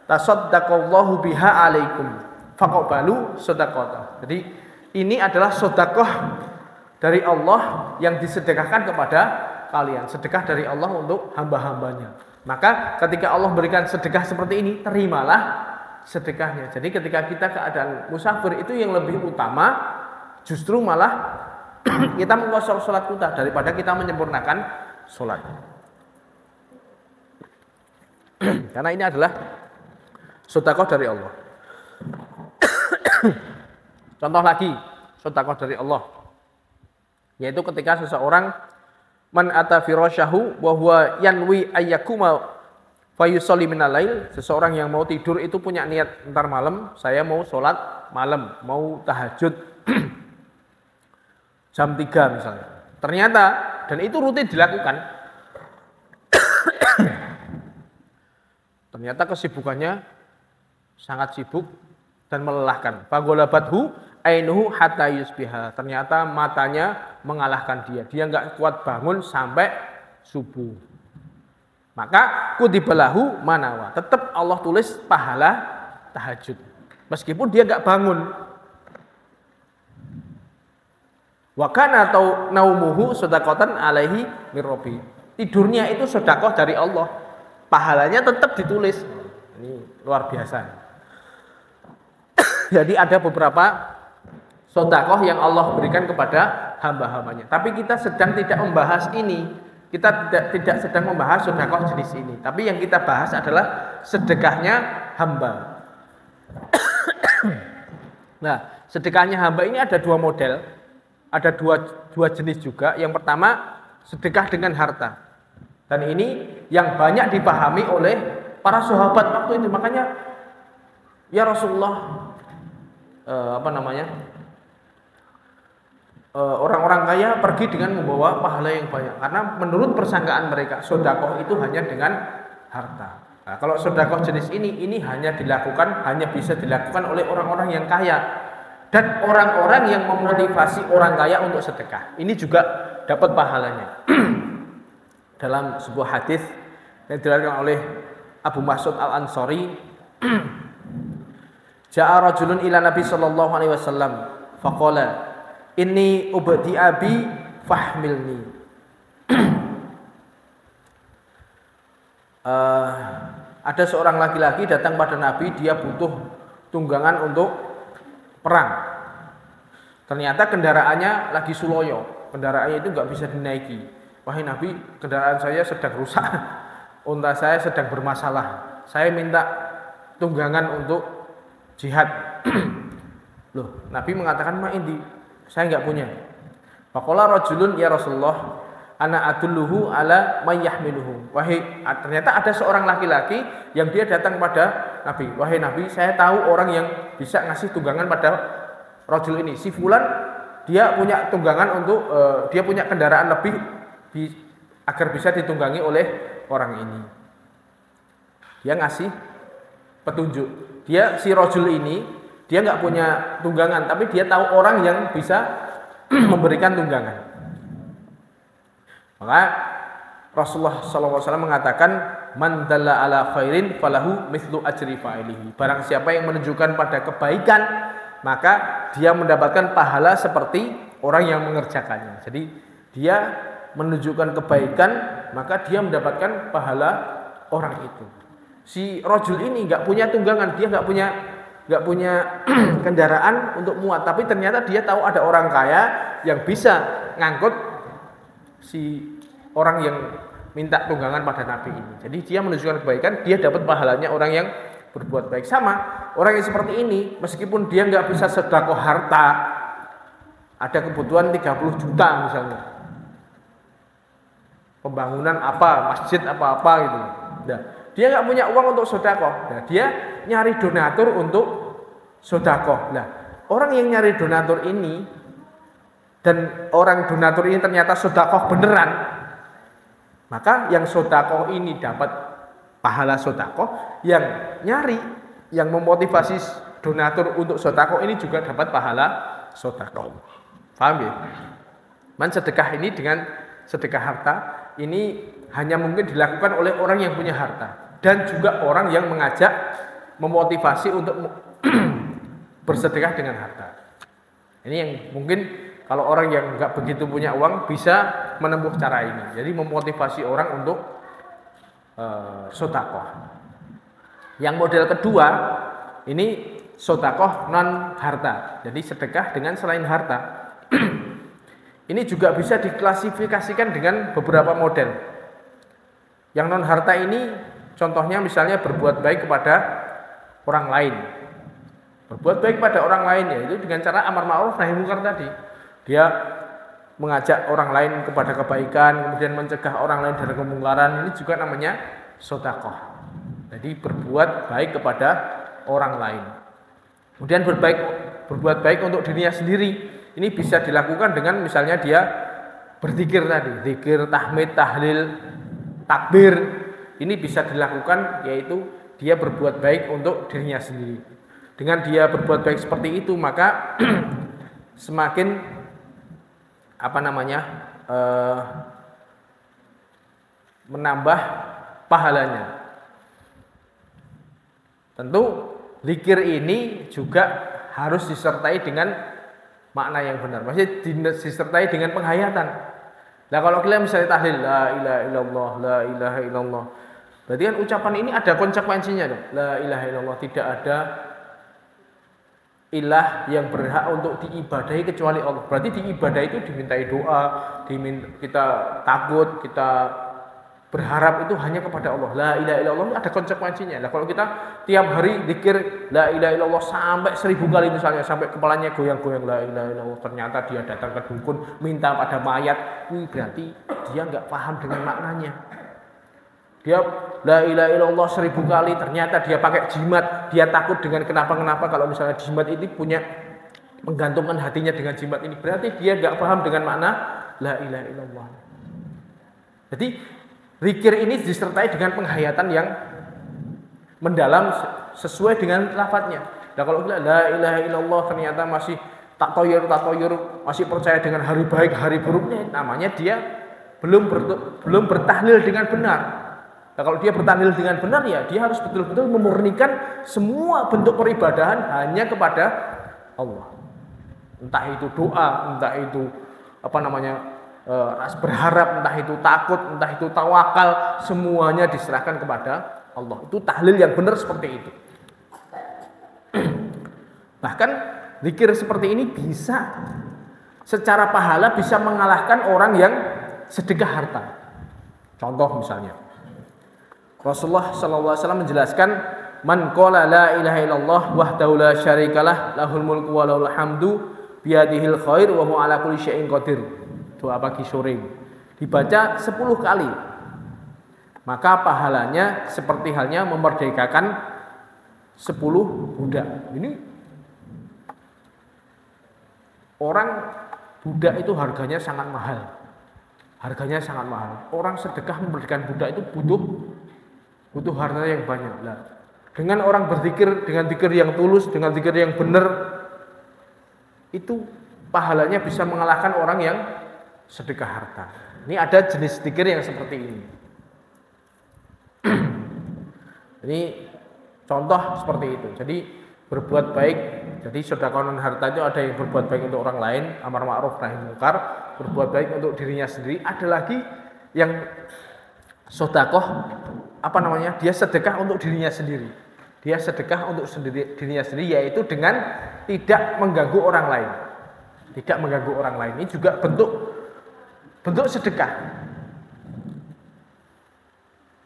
Speaker 3: tasaddaqallahu biha alaikum faqbalu shadaqata. Jadi ini adalah sedekah dari Allah yang disedekahkan kepada kalian, sedekah dari Allah untuk hamba-hambanya. Maka ketika Allah berikan sedekah seperti ini, terimalah sedekahnya. Jadi ketika kita keadaan musafir itu yang lebih utama justru malah kita mengqashar sholat kita daripada kita menyempurnakan sholat. Karena ini adalah sedekah dari Allah. Contoh lagi sedekah dari Allah, yaitu ketika seseorang man ata firasyahu wa huwa yanwi ayyakuma fayusalli minal lail, seseorang yang mau tidur itu punya niat ntar malam saya mau sholat malam, mau tahajud jam 3 misalnya. Ternyata, dan itu rutin dilakukan, ternyata kesibukannya sangat sibuk dan melelahkan. Fagolabathu ainuhu hatta yusbiha. Ternyata matanya mengalahkan dia. Dia nggak kuat bangun sampai subuh. Maka kutibalahu manawa. Tetap Allah tulis pahala tahajud. Meskipun dia nggak bangun. Wa kana naumuhu shadaqatan alaihi mirrobi. Tidurnya itu sedekah dari Allah. Pahalanya tetap ditulis. Ini luar biasa. Jadi ada beberapa sedekah yang Allah berikan kepada hamba-hambanya. Tapi kita sedang tidak membahas ini. Kita tidak sedang membahas sedekah jenis ini. Tapi yang kita bahas adalah sedekahnya hamba. Nah, sedekahnya hamba ini ada 2 model. Ada dua jenis juga. Yang pertama, sedekah dengan harta. Dan ini yang banyak dipahami oleh para sahabat waktu itu. Makanya, ya Rasulullah, orang-orang kaya pergi dengan membawa pahala yang banyak. Karena menurut persangkaan mereka, sedekah itu hanya dengan harta. Nah, kalau sedekah jenis ini hanya bisa dilakukan oleh orang-orang yang kaya. Dan orang-orang yang memotivasi orang kaya untuk sedekah. Ini juga dapat pahalanya. Dalam sebuah hadis yang diriwayatkan oleh Abu Mas'ud Al-Ansari, ja'a rajulun ila Nabi sallallahu alaihi wasallam faqala inni ubdi abi fahmilni. Ada seorang laki-laki datang pada Nabi, dia butuh tunggangan untuk perang. Ternyata kendaraannya lagi suloyo, kendaraannya itu nggak bisa dinaiki. Wahai Nabi, kendaraan saya sedang rusak, unta saya sedang bermasalah. saya minta tunggangan untuk jihad. Loh, Nabi mengatakan ma indi, saya enggak punya. Faqala rajulun ya Rasulullah, ana adulluhu ala may yahmiluhu. Ternyata ada seorang laki-laki yang dia datang pada Nabi. Wahai Nabi, saya tahu orang yang bisa ngasih tunggangan pada rajul ini. Si fulan dia punya tunggangan untuk dia punya kendaraan lebih agar bisa ditunggangi oleh orang ini. Dia ngasih petunjuk. Dia si rajul ini dia enggak punya tunggangan, tapi dia tahu orang yang bisa memberikan tunggangan. Maka Rasulullah SAW mengatakan man dalla ala khairin falahu mithlu ajri fa'ilihi. Barang siapa yang menunjukkan pada kebaikan, maka dia mendapatkan pahala seperti orang yang mengerjakannya. Jadi dia menunjukkan kebaikan, maka dia mendapatkan pahala orang itu. Si rajul ini enggak punya tunggangan, dia enggak punya kendaraan untuk muat, tapi ternyata dia tahu ada orang kaya yang bisa ngangkut si orang yang minta tunggangan pada Nabi ini. Jadi dia menunjukkan kebaikan, dia dapat pahalanya orang yang berbuat baik. Sama orang yang seperti ini, meskipun dia nggak bisa sedekah harta, ada kebutuhan 30 juta misalnya, pembangunan apa, masjid apa-apa gitu. Nah, dia nggak punya uang untuk sedekah. Nah, dia nyari donatur untuk sedekah. Nah, orang yang nyari donatur ini dan orang donatur ini ternyata sedekah beneran, maka yang sedekah ini dapat pahala sedekah, yang nyari, yang memotivasi donatur untuk sedekah ini juga dapat pahala sedekah. Paham ya? Sedekah ini dengan sedekah harta ini hanya mungkin dilakukan oleh orang yang punya harta dan juga orang yang mengajak, memotivasi untuk bersedekah dengan harta. Ini yang mungkin kalau orang yang nggak begitu punya uang bisa menempuh cara ini. Jadi memotivasi orang untuk sedekah. Yang model kedua ini sedekah non harta. Jadi sedekah dengan selain harta. Ini juga bisa diklasifikasikan dengan beberapa model. Yang non harta ini contohnya misalnya berbuat baik kepada orang lain. Berbuat baik pada orang lain yaitu dengan cara amar ma'ruf nahi munkar tadi. Dia mengajak orang lain kepada kebaikan, kemudian mencegah orang lain dari kemungkaran, ini juga namanya sedekah. Jadi berbuat baik kepada orang lain. Kemudian berbuat baik untuk dirinya sendiri. Ini bisa dilakukan dengan misalnya dia berzikir tadi, zikir, tahmid, tahlil, takbir. Ini bisa dilakukan yaitu dia berbuat baik untuk dirinya sendiri. Dengan dia berbuat baik seperti itu maka semakin menambah pahalanya. Tentu zikir ini juga harus disertai dengan makna yang benar. Maksudnya disertai dengan penghayatan. Nah kalau kalian misalnya tahlil la ilaha illallah, la ilaha illallah, berarti kan ucapan ini ada konsekuensinya dong. La ilaha illallah, tidak ada ilah yang berhak untuk diibadahi kecuali Allah. Berarti diibadah itu dimintai doa, kita takut, kita berharap itu hanya kepada Allah. La ilaha illallah ada konsekuensinya. Nah, kalau kita tiap hari zikir la ilaha illallah sampai 1000 kali misalnya, sampai kepalanya goyang-goyang la ilaha illallah, ternyata dia datang ke dukun minta pada mayat, berarti dia nggak paham dengan maknanya. Dia la ilaha illallah 1000 kali, ternyata dia pakai jimat, dia takut dengan kenapa kalau misalnya jimat ini punya menggantungkan hatinya dengan jimat ini, berarti dia nggak paham dengan makna la ilaha illallah. Jadi zikir ini disertai dengan penghayatan yang mendalam sesuai dengan lafadznya. Nah kalau kita la ilaha illallah ternyata masih tatoyur, masih percaya dengan hari baik, hari buruknya, namanya dia belum bertahlil dengan benar. Nah kalau dia bertahlil dengan benar ya dia harus betul-betul memurnikan semua bentuk peribadahan hanya kepada Allah. Entah itu doa, entah itu berharap, entah itu takut, entah itu tawakal, semuanya diserahkan kepada Allah. Itu tahlil yang benar seperti itu. Bahkan zikir seperti ini bisa secara pahala bisa mengalahkan orang yang sedekah harta. Contoh misalnya, Rasulullah sallallahu alaihi wasallam menjelaskan, man qala la ilaha illallah wahdahu la syarikalah lahul mulku wa lahul hamdu biyadihil khair wa huwa ala kulli syai'in qadir. Doa pagi sore dibaca 10 kali. Maka pahalanya seperti halnya memerdekakan 10 budak. Ini orang budak itu harganya sangat mahal. Harganya sangat mahal. Orang sedekah memerdekakan budak itu butuh harta yang banyak. Nah, dengan orang berzikir dengan zikir yang tulus, dengan zikir yang benar, itu pahalanya bisa mengalahkan orang yang sedekah harta. Ini ada jenis zikir yang seperti ini. Ini contoh seperti itu. Jadi berbuat baik. Jadi sedekah non harta itu ada yang berbuat baik untuk orang lain, amar ma'ruf nahi munkar, berbuat baik untuk dirinya sendiri. Ada lagi yang sedekah dia sedekah untuk dirinya sendiri. Dia sedekah untuk dirinya sendiri, yaitu dengan tidak mengganggu orang lain. Tidak mengganggu orang lain. Ini juga bentuk sedekah.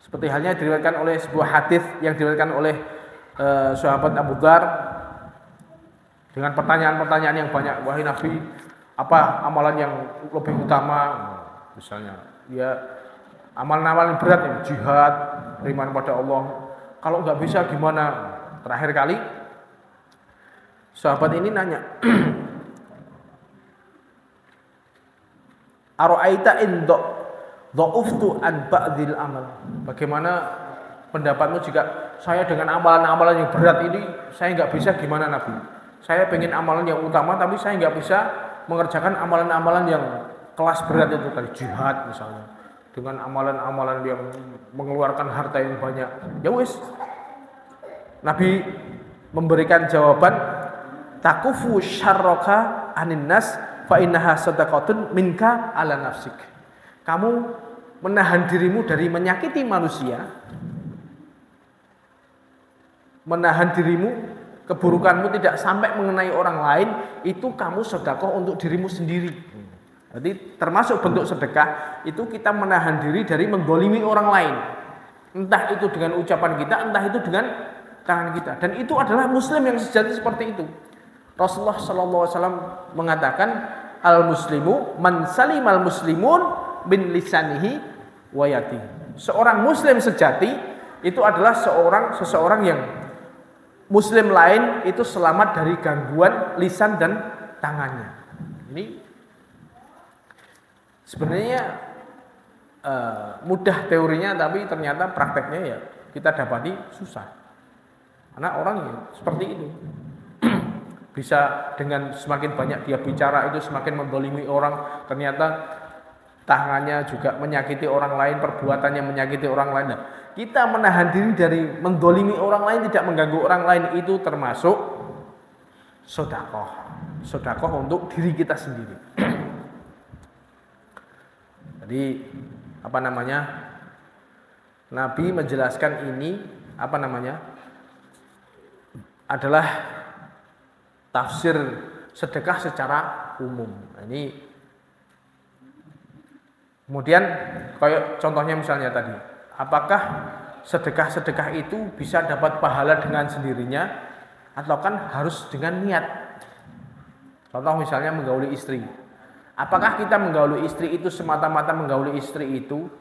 Speaker 3: Seperti halnya diriwayatkan oleh sebuah hadis yang diriwayatkan oleh sahabat Abu Dzar dengan pertanyaan-pertanyaan yang banyak. Wahai Nabi, apa amalan yang lebih utama? Misalnya, amalan-amalan berat yang jihad, beriman pada Allah. Kalau nggak bisa gimana? Terakhir kali sahabat ini nanya, Aro'aita in dha'uftu an ba'dil amal. Bagaimana pendapatmu jika saya dengan amalan-amalan yang berat ini saya nggak bisa, gimana Nabi? Saya pengen amalan yang utama tapi saya nggak bisa mengerjakan amalan-amalan yang kelas berat itu tadi, jihad misalnya, dengan amalan-amalan yang mengeluarkan harta yang banyak. Ya wis, Nabi memberikan jawaban, takufu syarraka anin nas fa innaha sadaqatun minka ala nafsik. Kamu menahan dirimu dari menyakiti manusia, menahan dirimu, keburukanmu tidak sampai mengenai orang lain, itu kamu sedekah untuk dirimu sendiri. Jadi termasuk bentuk sedekah itu kita menahan diri dari menggolimi orang lain, entah itu dengan ucapan kita, entah itu dengan tangan kita. Dan itu adalah Muslim yang sejati seperti itu. Rasulullah SAW mengatakan, al muslimu man salimal muslimun bin lisanihi wa yadihi. Seorang Muslim sejati itu adalah seseorang yang Muslim lain itu selamat dari gangguan lisan dan tangannya. Ini sebenarnya mudah teorinya, tapi ternyata prakteknya ya kita dapati susah. Karena orang ya seperti itu. Bisa dengan semakin banyak dia bicara itu semakin mendolimi orang, ternyata tangannya juga menyakiti orang lain, perbuatannya menyakiti orang lain. Nah, kita menahan diri dari mendolimi orang lain, tidak mengganggu orang lain, itu termasuk sedekah. Sedekah untuk diri kita sendiri. Jadi Nabi menjelaskan ini adalah tafsir sedekah secara umum. Nah, ini kemudian kayak contohnya misalnya tadi, apakah sedekah itu bisa dapat pahala dengan sendirinya atau kan harus dengan niat? Contoh misalnya menggauli istri. Apakah kita menggauli istri itu semata-mata menggauli istri itu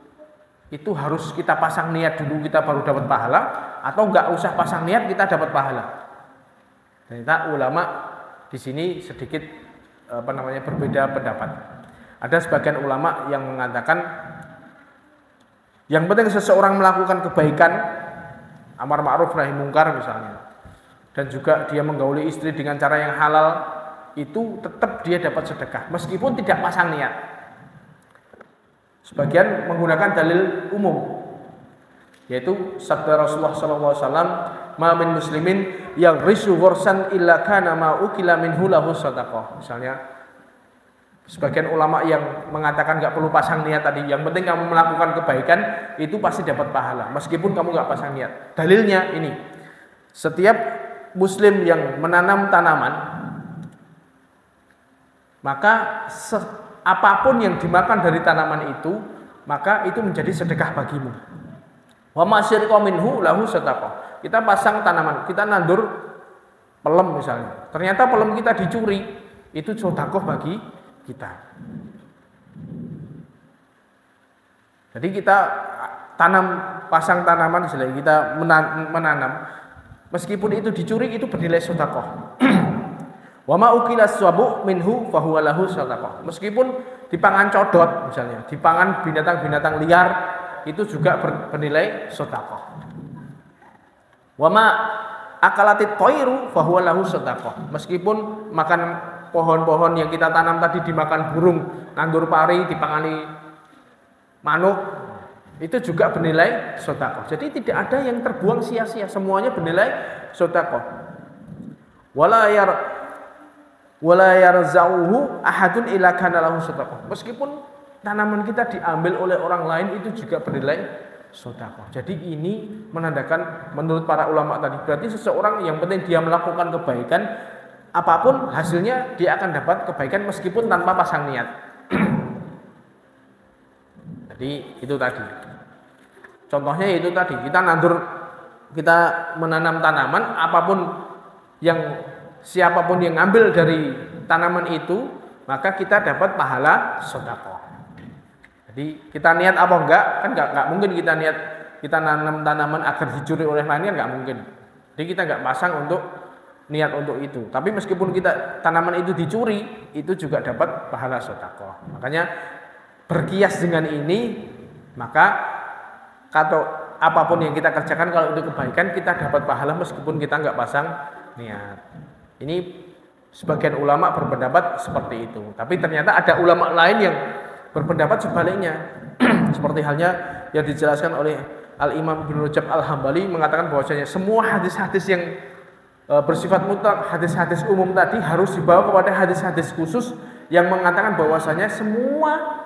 Speaker 3: harus kita pasang niat dulu kita baru dapat pahala, atau enggak usah pasang niat kita dapat pahala? Ternyata ulama di sini sedikit berbeda pendapat. Ada sebagian ulama yang mengatakan yang penting seseorang melakukan kebaikan, amar ma'ruf nahi munkar misalnya, dan juga dia menggauli istri dengan cara yang halal, itu tetap dia dapat sedekah meskipun tidak pasang niat. Sebagian menggunakan dalil umum, yaitu sabda Rasulullah SAW, ma min muslimin yang risu ghursan illa kana ma ukila minhu lahu sadaqah. Misalnya sebagian ulama yang mengatakan nggak perlu pasang niat tadi, yang penting kamu melakukan kebaikan itu pasti dapat pahala meskipun kamu nggak pasang niat. Dalilnya ini, setiap muslim yang menanam tanaman, maka apapun yang dimakan dari tanaman itu, maka itu menjadi sedekah bagimu. Wa masyriqa minhu lahu sadaqah. Kita pasang tanaman, kita nandur pelem misalnya. Ternyata pelem kita dicuri, itu sedekah bagi kita. Jadi kita pasang tanaman misalnya, kita menanam, meskipun itu dicuri itu bernilai sedekah. Wa ma ukilas sabu minhu fa huwa lahu sadaqah. Meskipun dipangan codot misalnya, dipangan binatang-binatang liar itu juga bernilai sedekah. Wa ma akalatit thairu fa huwa lahu sadaqah. Meskipun makan pohon-pohon yang kita tanam tadi dimakan burung, nandur pari dipangani manuk, itu juga bernilai sedekah. Jadi tidak ada yang terbuang sia-sia, semuanya bernilai sedekah. Wala yarzauhu ahadun illa kana lahu sadaqah. Meskipun tanaman kita diambil oleh orang lain itu juga bernilai sedekah. Jadi ini menandakan menurut para ulama tadi, berarti seseorang yang penting dia melakukan kebaikan apapun hasilnya dia akan dapat kebaikan meskipun tanpa pasang niat. Jadi itu tadi. Contohnya itu tadi, kita menanam tanaman apapun siapapun yang ngambil dari tanaman itu, maka kita dapat pahala sedekah. Jadi kita niat apa enggak? Kan enggak mungkin kita niat kita nanam tanaman agar dicuri oleh lain, kan enggak mungkin. Jadi kita enggak pasang untuk niat untuk itu. Tapi meskipun kita tanaman itu dicuri, itu juga dapat pahala sedekah. Makanya berkias dengan ini, maka apapun yang kita kerjakan kalau itu kebaikan kita dapat pahala meskipun kita enggak pasang niat. Ini sebagian ulama berpendapat seperti itu. Tapi ternyata ada ulama lain yang berpendapat sebaliknya. Seperti halnya yang dijelaskan oleh Al-Imam Ibnu Rajab Al-Hambali mengatakan bahwasanya semua hadis-hadis yang bersifat mutlak, hadis-hadis umum tadi harus dibawa kepada hadis-hadis khusus yang mengatakan bahwasanya semua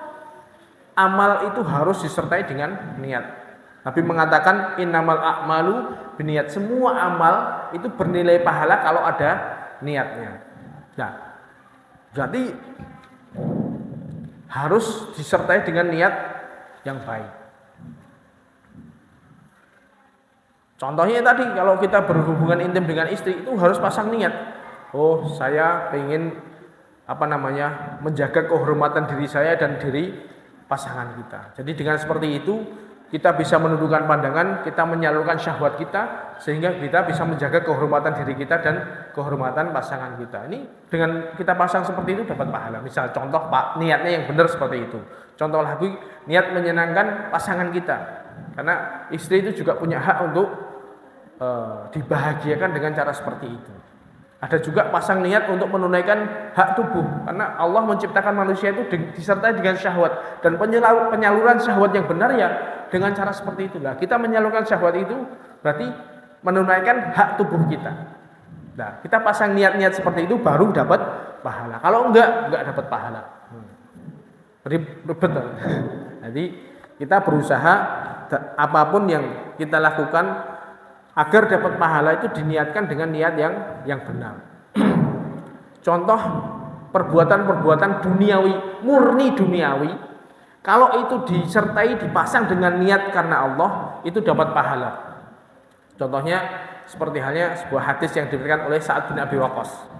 Speaker 3: amal itu harus disertai dengan niat. Nabi mengatakan innamal a'malu biniat. Semua amal itu bernilai pahala kalau ada niatnya. Nah, berarti harus disertai dengan niat yang baik. Contohnya tadi, kalau kita berhubungan intim dengan istri itu harus pasang niat. Oh, saya ingin menjaga kehormatan diri saya dan diri pasangan kita. Jadi dengan seperti itu kita bisa menundukkan pandangan, kita menyalurkan syahwat kita sehingga kita bisa menjaga kehormatan diri kita dan kehormatan pasangan kita. Ini dengan kita pasang seperti itu dapat pahala. Misal contoh niatnya yang benar seperti itu. Contoh lagi niat menyenangkan pasangan kita. Karena istri itu juga punya hak untuk dibahagiakan dengan cara seperti itu. Ada juga pasang niat untuk menunaikan hak tubuh, karena Allah menciptakan manusia itu disertai dengan syahwat, dan penyaluran syahwat yang benar ya dengan cara seperti itulah. Kita menyalurkan syahwat itu berarti menunaikan hak tubuh kita. Nah, kita pasang niat-niat seperti itu baru dapat pahala. Kalau enggak dapat pahala. Betul. Jadi kita berusaha apapun yang kita lakukan agar dapat pahala itu diniatkan dengan niat yang benar. Contoh perbuatan-perbuatan duniawi, murni duniawi, kalau itu disertai dipasang dengan niat karena Allah, itu dapat pahala. Contohnya seperti halnya sebuah hadis yang diberikan oleh Sa'ad bin Abi Waqqas.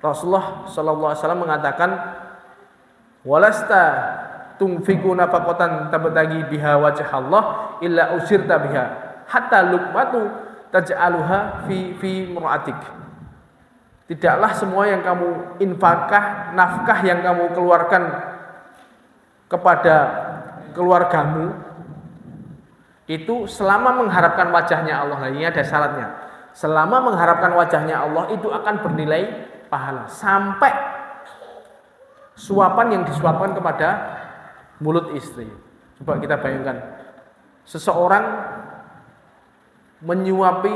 Speaker 3: Rasulullah sallallahu alaihi wasallam mengatakan, "Walasta tunfiqu nafaqatan tabtagi biha wajh Allah illa usirta biha hatta luqmatu taj'aluha fi mur'atik." Tidaklah semua yang kamu infakah, nafkah yang kamu keluarkan kepada keluargamu itu selama mengharapkan wajahnya Allah. Nah, ini ada syaratnya. Selama mengharapkan wajahnya Allah itu akan bernilai pahala sampai suapan yang disuapkan kepada mulut istri. Coba kita bayangkan, seseorang menyuapi,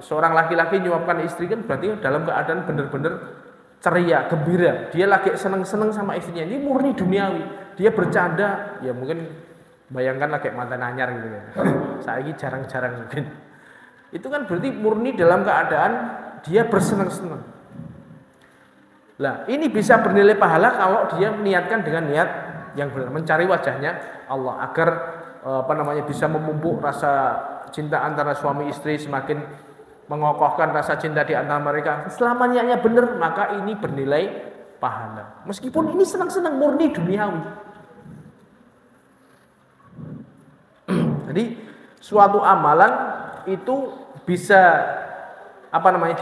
Speaker 3: seorang laki-laki menyuapkan istri kan berarti dalam keadaan benar-benar ceria, gembira. Dia lagi seneng-seneng sama istrinya. Ini murni duniawi. Dia bercanda, ya mungkin bayangkan lagi mantan anyar gitu ya. Saya ini jarang-jarang mungkin. Itu kan berarti murni dalam keadaan dia bersenang-senang. Lah, ini bisa bernilai pahala kalau dia niatkan dengan niat yang benar, mencari wajahnya Allah agar bisa memupuk rasa cinta antara suami istri semakin mengokohkan rasa cinta di antara mereka. Selama niatnya benar, maka ini bernilai pahala. Meskipun ini senang-senang murni duniawi. Jadi suatu amalan itu bisa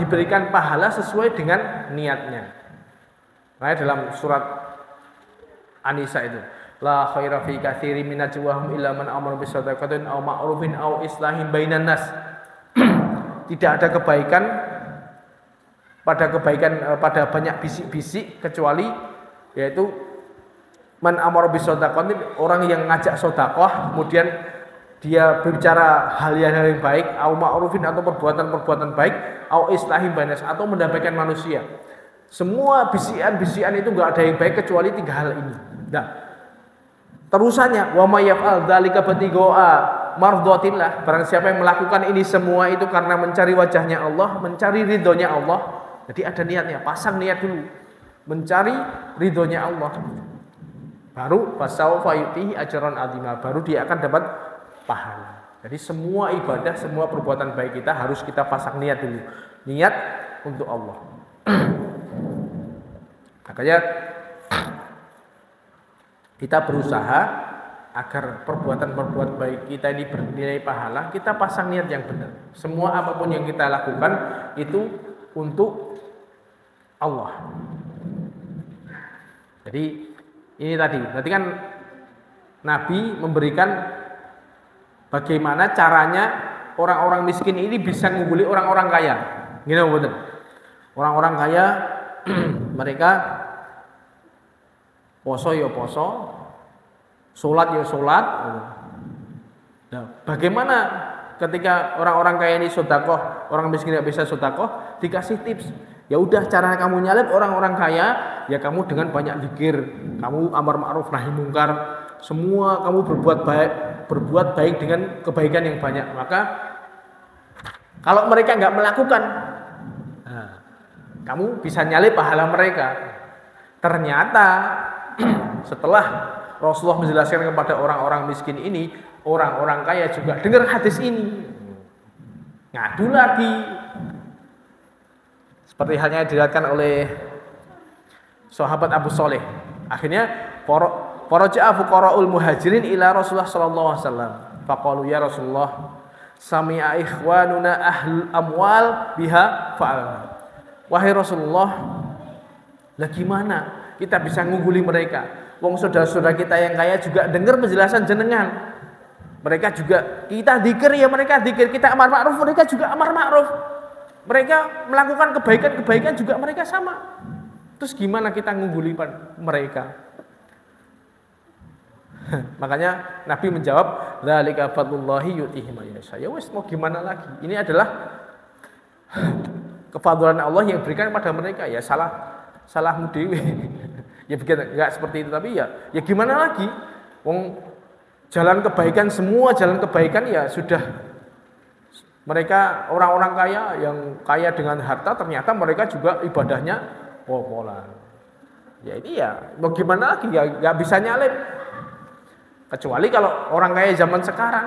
Speaker 3: diberikan pahala sesuai dengan niatnya. Nah, dalam surat An-Nisa itu, la khaira fi katsirin min najwahum illa man amara bi shadaqatin aw ma'rufin aw islahin bainan nas. Tidak ada kebaikan pada banyak bisik-bisik kecuali yaitu man amara bi shadaqatin, orang yang ngajak sedekah kemudian dia berbicara hal yang baik, au ma'rufin atau perbuatan-perbuatan baik, au islahin bainas atau mendamaikan manusia. Semua bisikan-bisikan itu enggak ada yang baik kecuali 3 hal ini. Nah, terusannya wa may yaf'al dzalika batigha mardhatillah, barang siapa yang melakukan ini semua itu karena mencari wajahnya Allah, mencari ridhonya Allah. Jadi ada niatnya, pasang niat dulu. Mencari ridhonya Allah. Baru fasaufa yutihi ajran azima, baru dia akan dapat pahala. Jadi semua ibadah, semua perbuatan baik kita harus kita pasang niat dulu. Niat untuk Allah. Makanya kita berusaha agar perbuatan-perbuatan baik kita ini bernilai pahala, kita pasang niat yang benar. Semua apapun yang kita lakukan itu untuk Allah. Jadi ini tadi, berarti kan Nabi memberikan bagaimana caranya orang-orang miskin ini bisa mengungguli orang-orang kaya. Gini betul. Orang-orang kaya mereka poso ya poso, sholat ya sholat. Nah, bagaimana ketika orang-orang kaya ini sedekah, orang miskin tidak bisa sedekah, dikasih tips. Ya udah, cara kamu nyalip orang-orang kaya, ya kamu dengan banyak zikir, kamu amar ma'ruf nahi mungkar, semua kamu berbuat baik dengan kebaikan yang banyak. Maka kalau mereka nggak melakukan, nah, kamu bisa nyalip pahala mereka. Ternyata setelah Rasulullah menjelaskan kepada orang-orang miskin ini, orang-orang kaya juga dengar hadis ini, ngadu lagi. Seperti halnya diriwayatkan oleh sahabat Abu Shalih. Akhirnya faraja'a fuqara'ul muhajirin ila Rasulullah sallallahu alaihi wasallam. Faqalu ya Rasulullah, sami'a ikhwanuna ahlul amwal biha fa'alna. Wahai Rasulullah, lah gimana kita bisa ngungguli mereka? Wong saudara-saudara kita yang kaya juga dengar penjelasan jenengan. Mereka juga, kita dzikir ya mereka dzikir, kita amar ma'ruf mereka juga amar ma'ruf. Mereka melakukan kebaikan-kebaikan juga mereka sama. Terus gimana kita ngungguli mereka? Makanya Nabi menjawab, dzalika fadlullahi yutihi man yasha. Ya wis, mau gimana lagi? Ini adalah kefadlan Allah yang diberikan kepada mereka. Ya salahmu dewe. Ya begitu, enggak seperti itu, tapi ya gimana lagi? Wong jalan kebaikan, semua jalan kebaikan ya sudah. Mereka orang-orang kaya yang kaya dengan harta, ternyata mereka juga ibadahnya pol-polan. Ya ini ya mau gimana lagi, ya nggak bisa nyalip. Kecuali kalau orang kaya zaman sekarang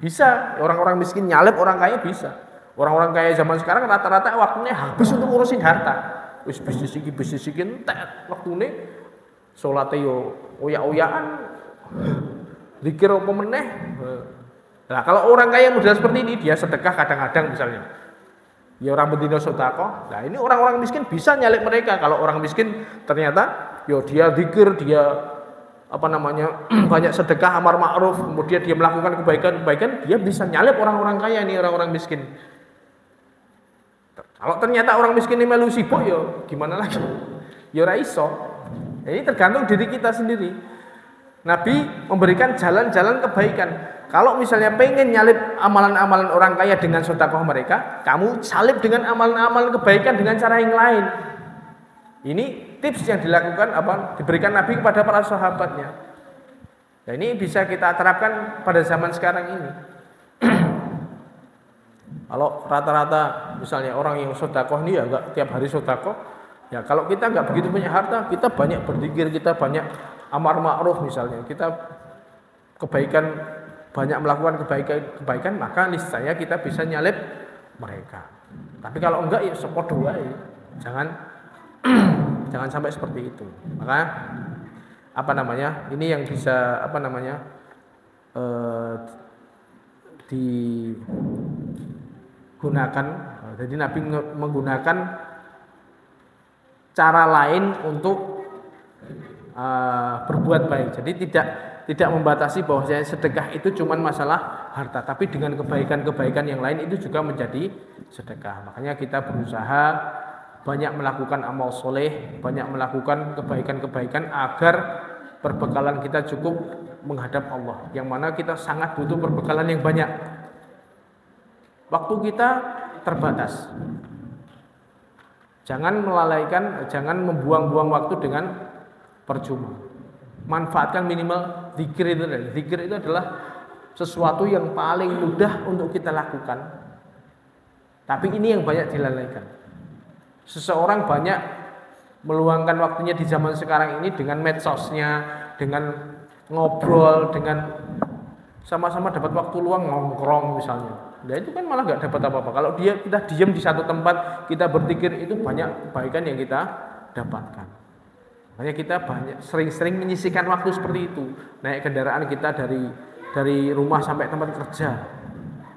Speaker 3: bisa, orang-orang miskin nyalip orang kaya bisa. Orang-orang kaya zaman sekarang rata-rata waktunya habis untuk ngurusin harta. Wis bisnis iki entek waktune, salate yo oyak-oyakan, zikir apa meneh. Nah, kalau orang kaya model seperti ini, dia sedekah kadang-kadang misalnya. Ya orang bendino sedekah. Nah, ini orang-orang miskin bisa nyalip mereka. Kalau orang miskin ternyata yo dia zikir, dia banyak sedekah amar ma'ruf, kemudian dia melakukan kebaikan-kebaikan, dia bisa nyalip orang-orang kaya ini, orang-orang miskin. Kalau ternyata orang miskin ini melu sibuk, yo gimana lagi? Ya ora iso. Ini tergantung diri kita sendiri. Nabi memberikan jalan-jalan kebaikan. Kalau misalnya pengen nyalip amalan-amalan orang kaya dengan sedekah mereka, kamu salip dengan amalan-amalan kebaikan dengan cara yang lain. Ini tips yang diberikan Nabi kepada para sahabatnya. Nah, ini bisa kita terapkan pada zaman sekarang ini. Kalau rata-rata misalnya orang yang sedekah ini ya enggak tiap hari sedekah. Ya kalau kita enggak begitu punya harta, kita banyak berzikir, kita banyak amar ma'ruf misalnya. Kita kebaikan banyak melakukan kebaikan, maka niscaya kita bisa nyalip mereka. Tapi kalau enggak ya sepodo wae. Jangan sampai seperti itu. Maka ini yang bisa digunakan. Jadi Nabi menggunakan cara lain untuk berbuat baik. Jadi tidak membatasi bahwasanya sedekah itu cuma masalah harta, tapi dengan kebaikan-kebaikan yang lain itu juga menjadi sedekah. Makanya kita berusaha banyak melakukan amal soleh, banyak melakukan kebaikan-kebaikan agar perbekalan kita cukup menghadap Allah. Yang mana kita sangat butuh perbekalan yang banyak. Waktu kita terbatas. Jangan membuang-buang waktu dengan percuma. Manfaatkan minimal zikir itu. Zikir itu adalah sesuatu yang paling mudah untuk kita lakukan. Tapi ini yang banyak dilalaikan. Seseorang banyak meluangkan waktunya di zaman sekarang ini dengan medsosnya, dengan ngobrol, dengan sama-sama dapat waktu luang nongkrong misalnya. Nah itu kan malah nggak dapat apa-apa. Kalau kita diam di satu tempat, kita berzikir, itu banyak kebaikan yang kita dapatkan. Makanya kita sering-sering menyisihkan waktu seperti itu. Naik kendaraan kita dari rumah sampai tempat kerja,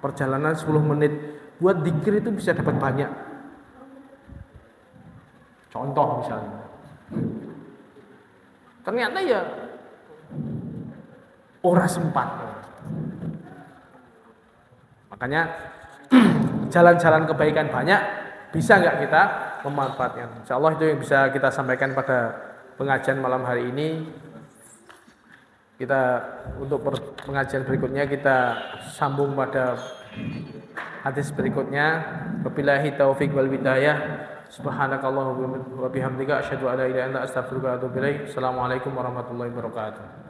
Speaker 3: perjalanan 10 menit, buat zikir itu bisa dapat banyak. Contoh misalnya, ternyata ya ora sempat. Makanya jalan-jalan kebaikan banyak, bisa nggak kita memanfaatkan? Insya Allah itu yang bisa kita sampaikan pada pengajian malam hari ini. Untuk pengajian berikutnya kita sambung pada hadis berikutnya. Wabillahi taufiq wal hidayah. Subhanakallahumma wa bihamdika asyhadu an la ilaha illa anta astaghfiruka wa atubu ilaik. Assalamualaikum warahmatullahi wabarakatuh.